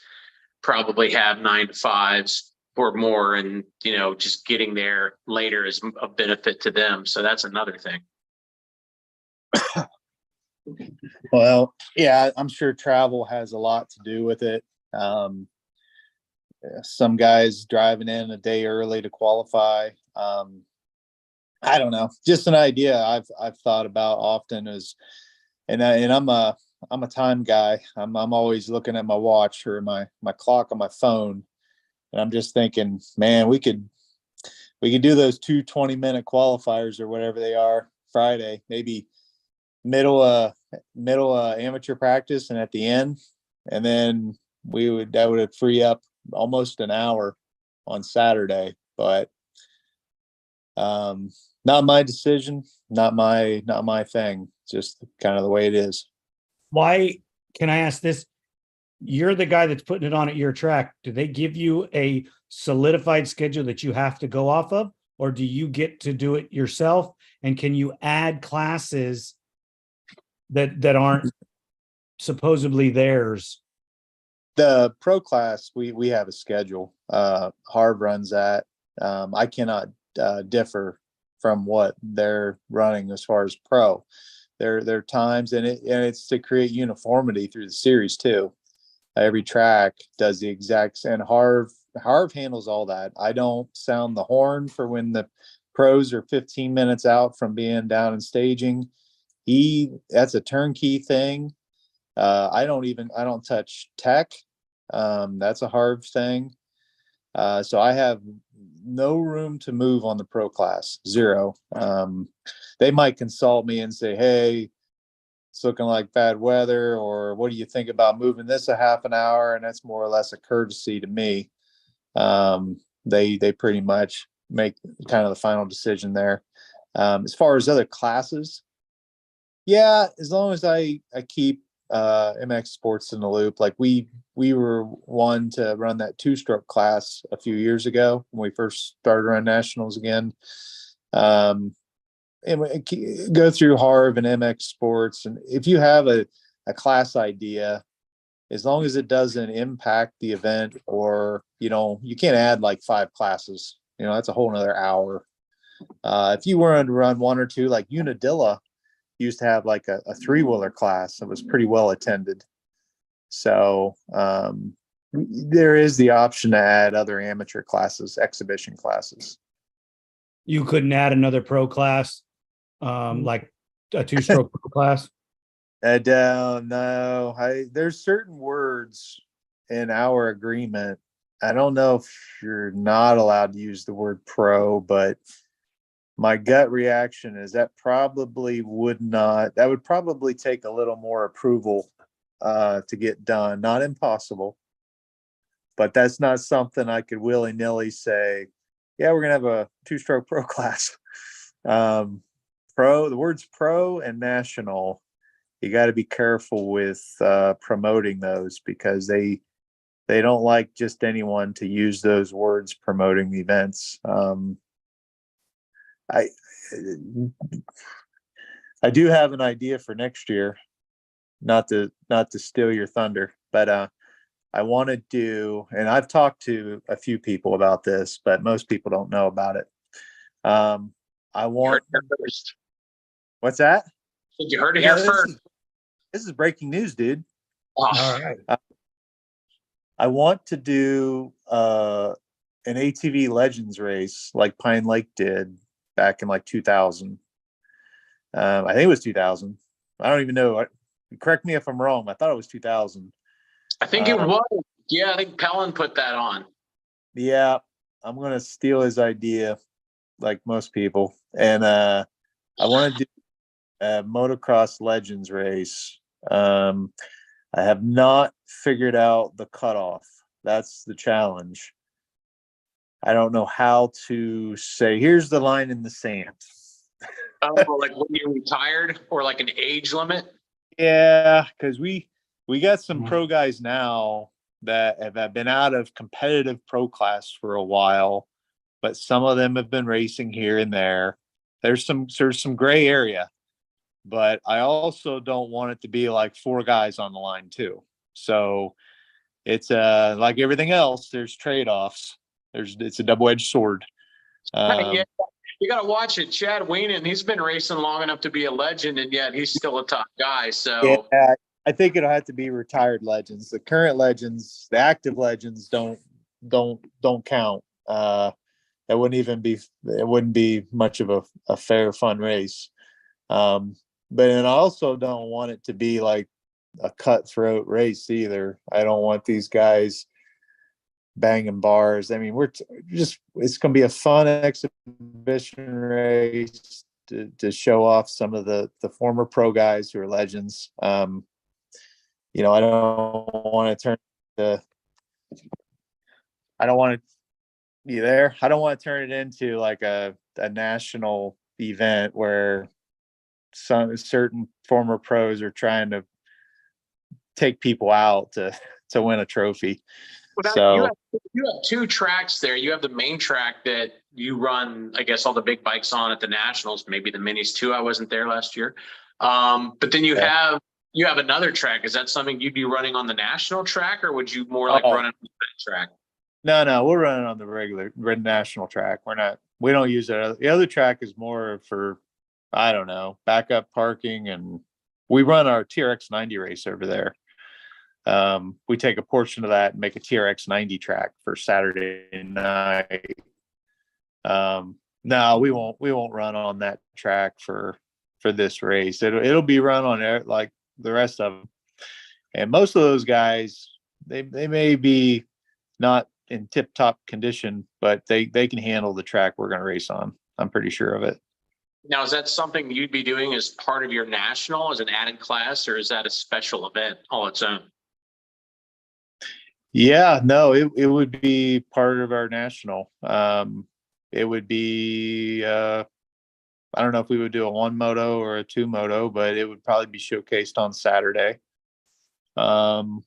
probably have 9 to 5s or more, and you know, just getting there later is a benefit to them. So that's another thing. Well, yeah, I'm sure travel has a lot to do with it. Some guys driving in a day early to qualify. I don't know. Just an idea I've thought about often is, and I'm a I'm a time guy. I'm always looking at my watch or my clock on my phone, and I'm just thinking, man, we could do those 2 20-minute qualifiers or whatever they are Friday, maybe middle amateur practice and at the end, and then that would free up almost an hour on Saturday. But not my decision, not my thing, just kind of the way it is. Why, can I ask this? You're the guy that's putting it on at your track. Do they give you a solidified schedule that you have to go off of, or do you get to do it yourself? And can you add classes that aren't supposedly theirs? The pro class, we have a schedule. Harv runs that. I cannot differ from what they're running as far as pro. Their times, and it's to create uniformity through the series too. Every track does the exact, and Harv handles all that. I don't sound the horn for when the pros are 15 minutes out from being down and staging. That's a turnkey thing. I don't touch tech. That's a Harv thing. So I have no room to move on the pro class, zero. They might consult me and say, hey, it's looking like bad weather, or what do you think about moving this a half an hour? And that's more or less a courtesy to me. They pretty much make kind of the final decision there. As far as other classes, yeah, as long as I keep MX Sports in the loop. Like we were one to run that 2-stroke class a few years ago when we first started running nationals again. And we go through Harv and MX Sports, and if you have a class idea, as long as it doesn't impact the event, or you can't add like 5 classes. That's a whole nother hour. If you wanted to run 1 or 2, like Unadilla used to have like a 3-wheeler class that was pretty well attended. So there is the option to add other amateur classes, exhibition classes. You couldn't add another pro class, like a 2-stroke pro class? I don't know. There's certain words in our agreement. I don't know if you're not allowed to use the word pro, but my gut reaction is that would probably take a little more approval to get done. Not impossible, but that's not something I could willy-nilly say, yeah, we're going to have a 2-stroke pro class. The words pro and national, you got to be careful with promoting those, because they don't like just anyone to use those words promoting the events. I do have an idea for next year, not to steal your thunder, but I want to do, and I've talked to a few people about this, but most people don't know about it. I want. First. What's that? You heard it here first. This is breaking news, dude. Oh. All right. I want to do an ATV Legends race like Pine Lake did back in like 2000. I think it was 2000. I don't even know. Correct me if I'm wrong. I thought it was 2000. I think it was. Yeah, I think Pellin put that on. Yeah, I'm going to steal his idea like most people. And I want to do a motocross Legends race. I have not figured out the cutoff. That's the challenge. I don't know how to say, here's the line in the sand. Oh, like when you're retired, or like an age limit? Yeah, because we got some pro guys now that have been out of competitive pro class for a while, but some of them have been racing here and there. There's some gray area, but I also don't want it to be like 4 guys on the line too. So it's like everything else, there's trade-offs. It's a double-edged sword. Yeah, you got to watch it. Chad Weenan, he's been racing long enough to be a legend, and yet he's still a top guy. So yeah, I think it'll have to be retired legends. The current legends, the active legends, don't count. It wouldn't be much of a fair, fun race. But I also don't want it to be like a cutthroat race either. I don't want these guys banging bars. I mean, it's going to be a fun exhibition race to show off some of the former pro guys who are legends. You know, I don't want to turn you there? I don't want to turn it into like a national event where some certain former pros are trying to take people out to win a trophy. Well, So you have two tracks there. You have the main track that you run, I guess, all the big bikes on at the Nationals, maybe the minis too. I wasn't there last year. But then you have another track. Is that something you'd be running on the national track, or would you more like run on the track? No, we're running on the regular national track. We don't use it. The other track is more for, I don't know, backup parking, and we run our TRX 90 race over there. We take a portion of that and make a TRX 90 track for Saturday night. No, we won't run on that track for this race. It'll be run on air like the rest of them. And most of those guys, they may be not in tip top condition, but they can handle the track we're going to race on. I'm pretty sure of it. Now, is that something you'd be doing as part of your national, as an added class, or is that a special event all its own? Yeah, no, it would be part of our national. It would be, I don't know if we would do a 1 moto or a 2 moto, but it would probably be showcased on Saturday. You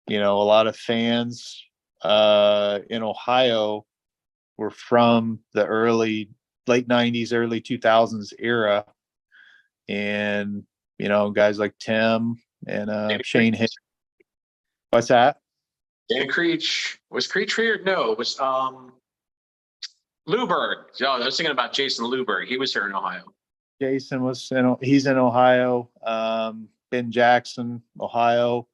know, a lot of fans in Ohio were from the late 90s, early 2000s era. And, you know, guys like Tim and Shane Hick. What's that? Dan Creech. Was Creech here? No, it was Luberg. Oh, I was thinking about Jason Luberg. He was here in Ohio. Jason he's in Ohio. Ben Jackson, Ohio.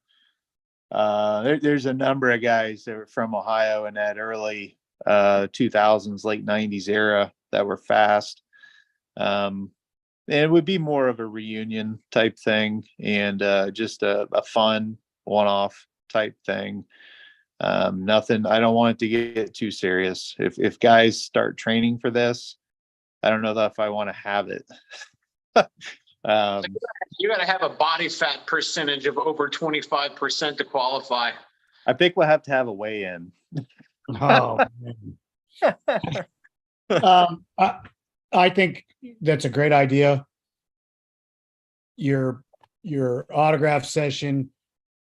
There's a number of guys that were from Ohio in that early 2000s, late 90s era that were fast. And it would be more of a reunion type thing, and just a fun one-off type thing. Nothing, I don't want it to get too serious. If guys start training for this, I don't know if I want to have it. You got to have a body fat percentage of over 25% to qualify. I think we'll have to have a weigh-in. Oh, man. I think that's a great idea. Your autograph session,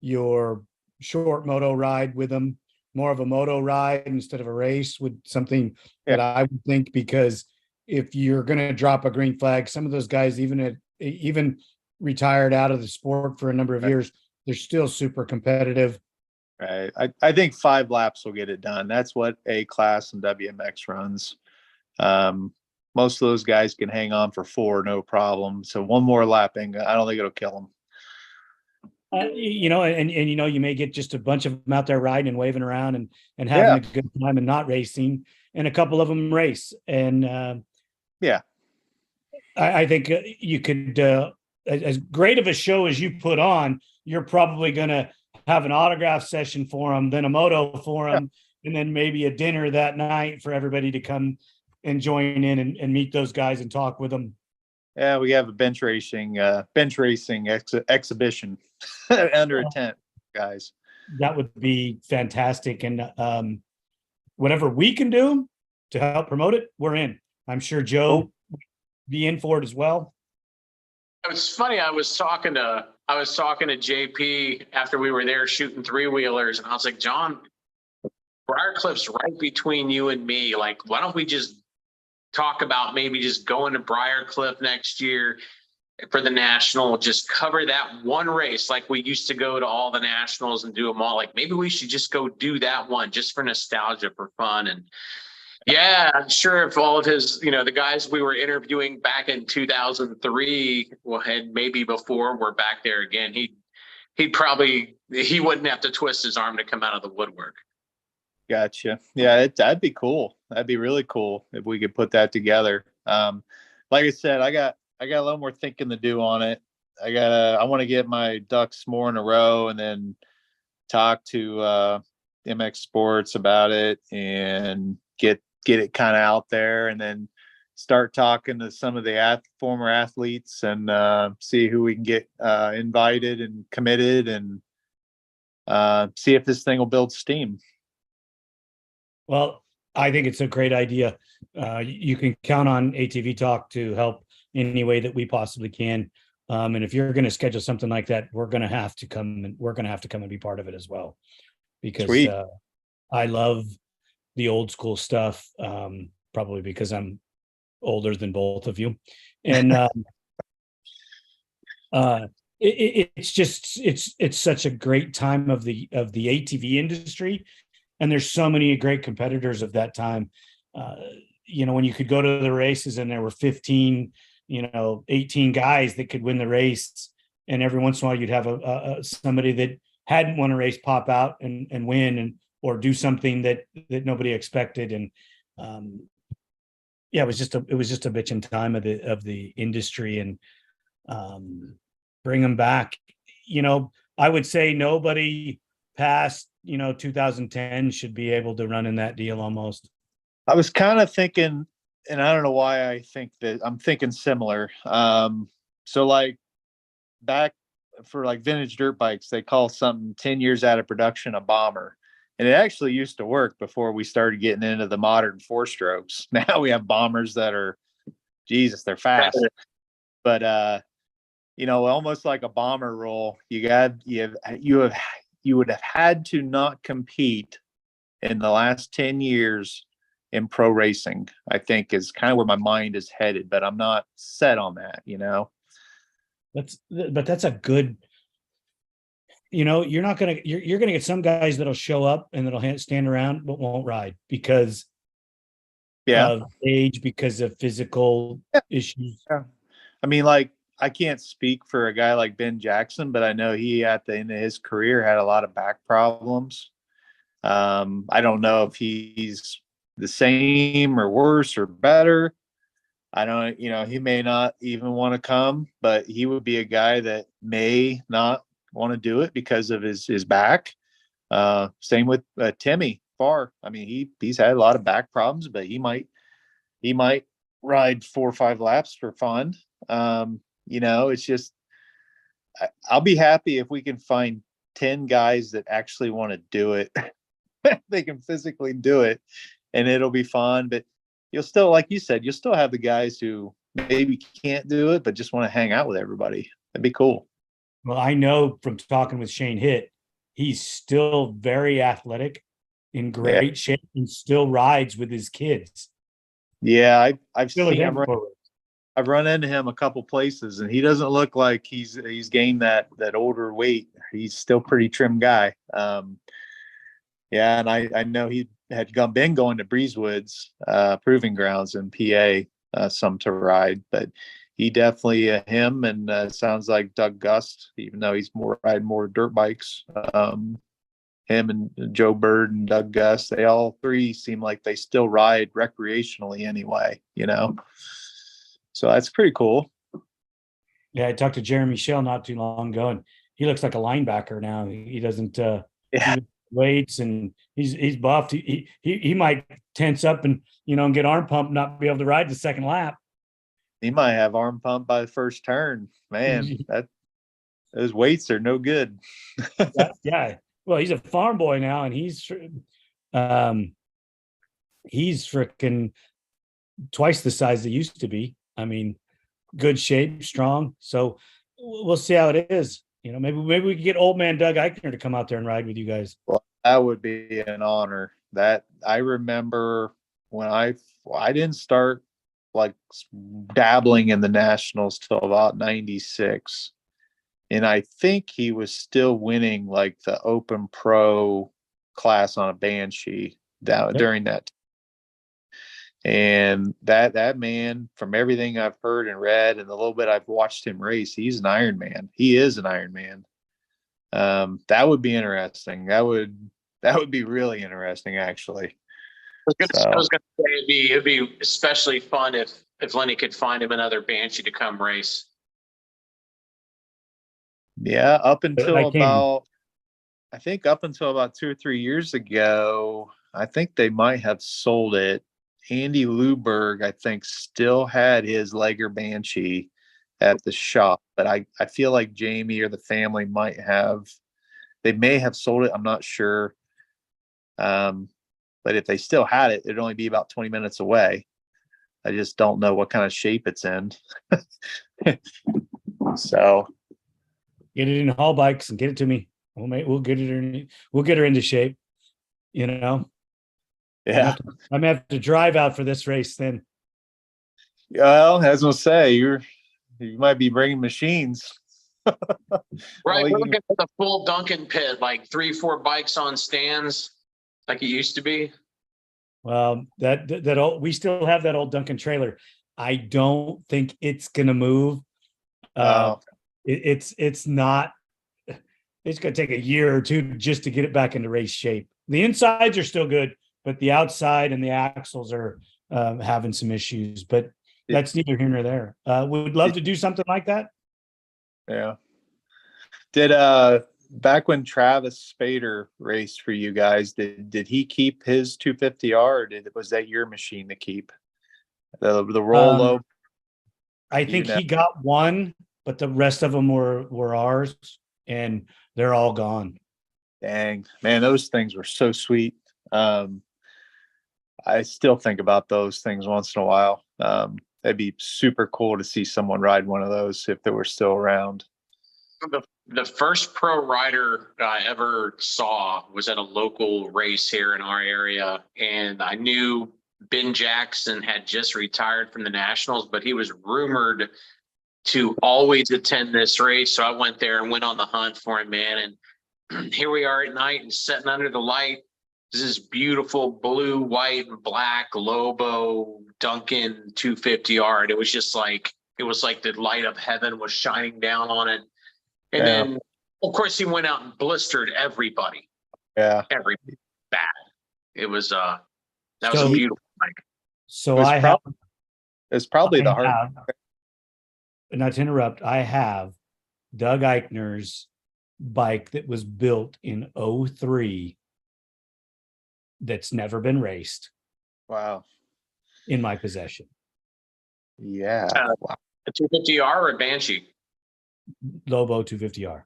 your short moto ride with them, more of a moto ride instead of a race, would something that I would think, because if you're going to drop a green flag, some of those guys, even retired out of the sport for a number of years, they're still super competitive. Right. I think 5 laps will get it done. That's what A class and WMX runs. Most of those guys can hang on for 4, no problem. So one more lapping, I don't think it'll kill them. You know, and you know, you may get just a bunch of them out there riding and waving around and having a good time and not racing, and a couple of them race. And I think you could, as great of a show as you put on, you're probably going to have an autograph session for them, then a moto for them, and then maybe a dinner that night for everybody to come and join in and meet those guys and talk with them. Yeah, we have a bench racing exhibition under a tent, guys. That would be fantastic. And whatever we can do to help promote it, we're in. I'm sure Joe would be in for it as well. It's funny. I was talking to JP after we were there shooting 3-wheelers, and I was like, John, Briarcliff's right between you and me. Like, why don't we just talk about maybe just going to Briarcliff next year for the national, just cover that one race like we used to go to all the nationals and do them all. Like, maybe we should just go do that one just for nostalgia, for fun. And yeah, I'm sure if all of his, the guys we were interviewing back in 2003, well, and maybe before, were back there again, he wouldn't have to twist his arm to come out of the woodwork. Gotcha. Yeah, that'd be cool. That'd be really cool if we could put that together. Like I said, I got a little more thinking to do on it. I want to get my ducks more in a row, and then talk to MX Sports about it and get it kind of out there, and then start talking to some of the former athletes and see who we can get invited and committed, and see if this thing will build steam. Well, I think it's a great idea. You can count on ATV Talk to help any way that we possibly can. And if you're going to schedule something like that, we're going to have to come and be part of it as well, because I love the old school stuff. Probably because I'm older than both of you, and it's such a great time of the ATV industry, and there's so many great competitors of that time. When you could go to the races and there were 15, 18 guys that could win the race, and every once in a while you'd have somebody that hadn't won a race pop out and win, or do something that nobody expected. And it was just a bitchin' time of the industry, and bring them back. I would say nobody past 2010 should be able to run in that deal almost. I was kind of thinking, and I don't know why I think that I'm thinking similar. So like back for like vintage dirt bikes, they call something 10 years out of production a bomber. And it actually used to work before we started getting into the modern 4-strokes. Now we have bombers that are, Jesus, they're fast. But almost like a bomber roll, you would have had to not compete in the last 10 years in pro racing, I think, is kind of where my mind is headed, but I'm not set on that, That's a good, you're gonna get some guys that'll show up and that'll stand around but won't ride because of age, because of physical issues. Yeah. I mean, like, I can't speak for a guy like Ben Jackson, but I know he at the end of his career had a lot of back problems. I don't know if he's the same or worse or better. I don't, he may not even want to come, but he would be a guy that may not want to do it because of his back. Same with Timmy Farr. I mean, he's had a lot of back problems, but he might ride 4 or 5 laps for fun. It's just, I'll be happy if we can find 10 guys that actually want to do it. They can physically do it, and it'll be fun. But you'll still, like you said, you'll still have the guys who maybe can't do it, but just want to hang out with everybody. That'd be cool. Well, I know from talking with Shane Hitt, he's still very athletic, in great shape, and still rides with his kids. Yeah, I've run into him a couple places, and he doesn't look like he's gained that older weight. He's still pretty trim guy. And I know he had been going to Breezewoods proving grounds in PA some to ride, but he definitely him and sounds like Doug Gust, even though he's riding more dirt bikes. Him and Joe Bird and Doug Gust, they all three seem like they still ride recreationally anyway, So that's pretty cool. Yeah, I talked to Jeremy Shell not too long ago, and he looks like a linebacker now. He doesn't weights, and he's buffed. He might tense up and and get arm pump, not be able to ride the second lap. He might have arm pump by the first turn. Man, those weights are no good. Yeah. Well, he's a farm boy now, and he's freaking twice the size he used to be. I mean, good shape, strong. So we'll see how it is. Maybe we could get old man Doug Eichner to come out there and ride with you guys. Well, that would be an honor. That I remember when I didn't start like dabbling in the nationals till about 96. And I think he was still winning like the open pro class on a Banshee during that. And that man, from everything I've heard and read and the little bit I've watched him race, he's an Iron Man. He is an Iron Man. That would be interesting. That would be really interesting, actually. I was going to say it'd be especially fun if Lenny could find him another Banshee to come race. Yeah, up But I until can. about, I think up until about 2 or 3 years ago, I think they might have sold it. Andy Luberg, I think, still had his Lager Banshee at the shop, but I feel like Jamie or the family might have, they may have sold it. I'm not sure. But if they still had it, it'd only be about 20 minutes away. I just don't know what kind of shape it's in. So Get it in haul bikes and get it to me. We'll get it in, we'll get her into shape. You know, yeah. I'm gonna have to drive out for this race then. Well, as I say, you might be bringing machines. Right, Well, we're looking at the full Duncan pit, like 3-4 bikes on stands, like it used to be. Well, that old, we still have that old Duncan trailer. I don't think it's gonna move. It's not. It's gonna take a year or two just to get it back into race shape. The insides are still good, but the outside and the axles are having some issues. But that's neither here nor there. We would love to do something like that. Yeah. Did back when Travis Spader raced for you guys, did he keep his 250R, or was that your machine to keep? The Rollo? I think he got one, but the rest of them were ours, and they're all gone. Dang, man, those things were so sweet. I still think about those things once in a while. That'd be super cool to see someone ride one of those if they were still around. The first pro rider I ever saw was at a local race here in our area, and I knew Ben Jackson had just retired from the Nationals, but he was rumored to always attend this race. So I went there and went on the hunt for him, man. And here we are at night and sitting under the light. This is beautiful blue, white, and black Lobo Duncan 250R. And it was just like, it was like the light of heaven was shining down on it. And then, of course, he went out and blistered everybody. Yeah. Everybody bad. It was, that was a beautiful bike. So it's probably the hard. Not to interrupt, I have Doug Eichner's bike that was built in 03 that's never been raced. Wow. In my possession. Yeah. Wow. A 250R or a Banshee? Lobo 250R.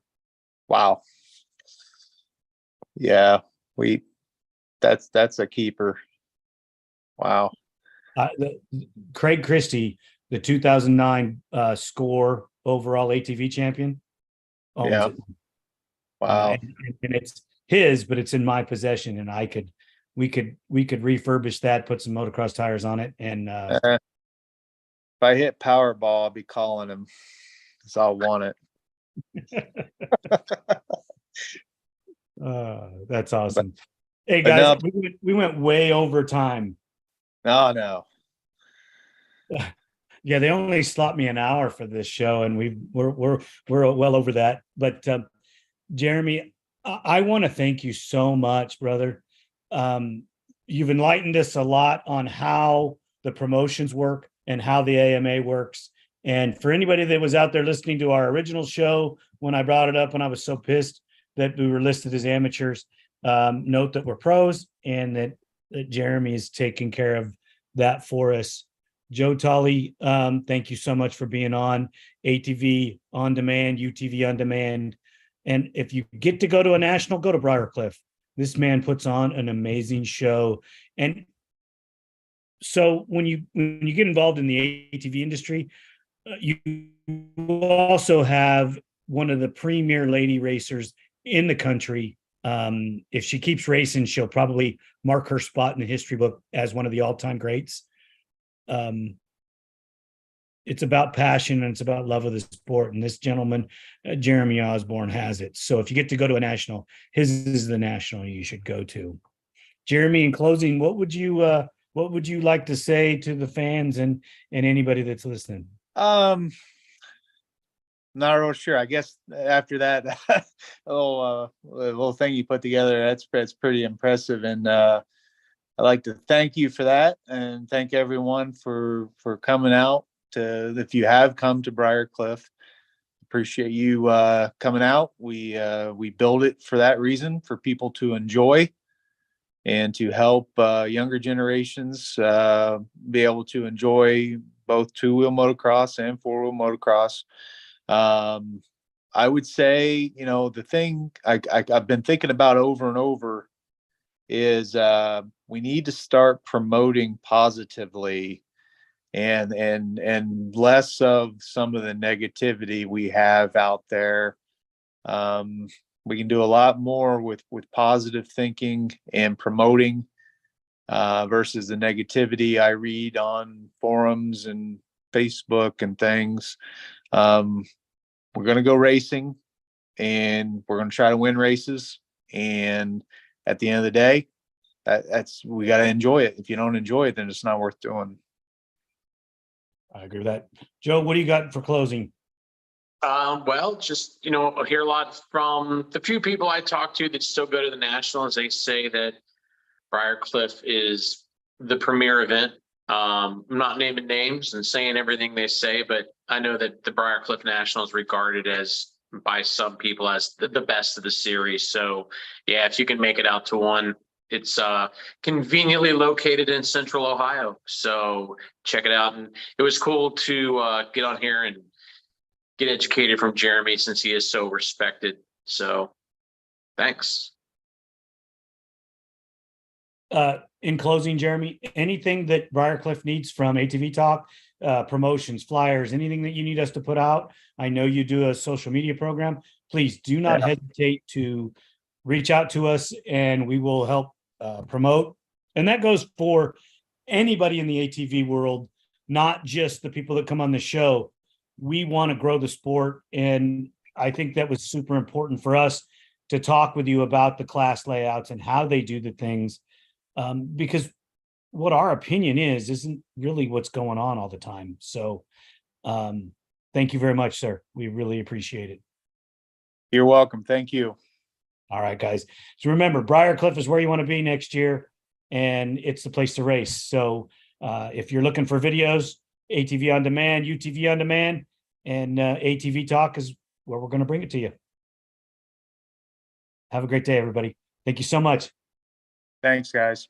Wow. Yeah, that's a keeper. Wow. Craig Christie, the 2009 score overall ATV champion, owns it. Wow. And it's his, but it's in my possession, and we could refurbish that, put some motocross tires on it, and if I hit Powerball, I'll be calling him because I'll want it. That's awesome. Hey guys, we went way over time. No. Yeah, they only slot me an hour for this show, and we're well over that. But Jeremy, I want to thank you so much, brother. You've enlightened us a lot on how the promotions work and how the AMA works. And for anybody that was out there listening to our original show, when I brought it up, when I was so pissed that we were listed as amateurs, note that we're pros, and that Jeremy is taking care of that for us. Joe Tolle, thank you so much for being on ATV On Demand, UTV On Demand. And if you get to go to a national, go to Briarcliff. This man puts on an amazing show. And so when you get involved in the ATV industry, you also have one of the premier lady racers in the country. If she keeps racing, she'll probably mark her spot in the history book as one of the all-time greats. It's about passion, and it's about love of the sport. And this gentleman, Jeremy Osborne, has it. So if you get to go to a national, his is the national you should go to. Jeremy, in closing, what would you like to say to the fans and anybody that's listening? Not real sure. I guess after that little thing you put together, that's pretty impressive. And I'd like to thank you for that, and thank everyone for coming out. If you have come to Briarcliff, Appreciate you coming out. We build it for that reason, for people to enjoy and to help younger generations be able to enjoy both two-wheel motocross and four-wheel motocross. I would say, the thing I've been thinking about over and over is we need to start promoting positively and less of some of the negativity we have out there. We can do a lot more with positive thinking and promoting versus the negativity I read on forums and Facebook and things. We're going to go racing, and we're going to try to win races. And at the end of the day, we got to enjoy it. If you don't enjoy it, then it's not worth doing. I agree with that. Joe, what do you got for closing? Well, just, I hear a lot from the few people I talk to that still go to the Nationals. They say that Briarcliff is the premier event. I'm not naming names and saying everything they say, but I know that the Briarcliff National is regarded as, by some people, as the best of the series. So yeah, if you can make it out to one, it's conveniently located in Central Ohio. So check it out. And it was cool to get on here and get educated from Jeremy, since he is so respected. So thanks. In closing, Jeremy, anything that Briarcliff needs from ATV Talk, promotions, flyers, anything that you need us to put out? I know you do a social media program. Please do not hesitate to reach out to us, and we will help promote. And that goes for anybody in the ATV world, not just the people that come on the show. We want to grow the sport, and I think that was super important for us to talk with you about the class layouts and how they do the things, because what our opinion isn't really what's going on all the time. So thank you very much, sir. We really appreciate it. You're welcome. Thank you. All right, guys. So remember, Briarcliff is where you want to be next year, and it's the place to race. So if you're looking for videos, ATV On Demand, UTV On Demand, and ATV Talk is where we're going to bring it to you. Have a great day, everybody. Thank you so much. Thanks, guys.